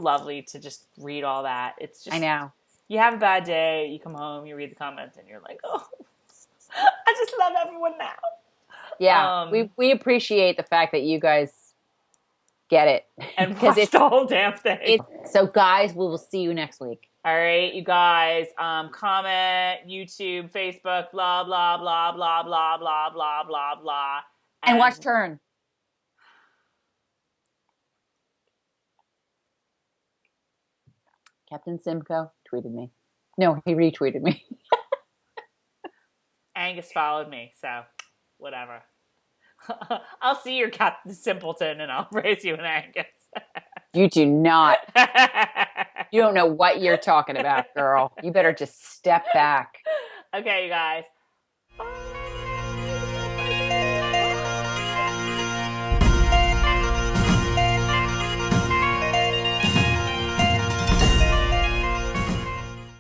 lovely to just read all that. It's just, I know. You have a bad day. You come home, you read the comments and you're like, oh, I just love everyone now. Yeah. We appreciate the fact that you guys get it. And watch the whole damn thing. So guys, we will see you next week. All right, you guys, comment, YouTube, Facebook, blah, blah, blah, blah, blah, blah, blah, blah, blah. And watch Turn. Captain Simcoe tweeted me. No, he retweeted me. Angus followed me, so whatever. I'll see your Captain Simpleton and I'll raise you an Angus. You do not. You don't know what you're talking about, girl. You better just step back. Okay, you guys.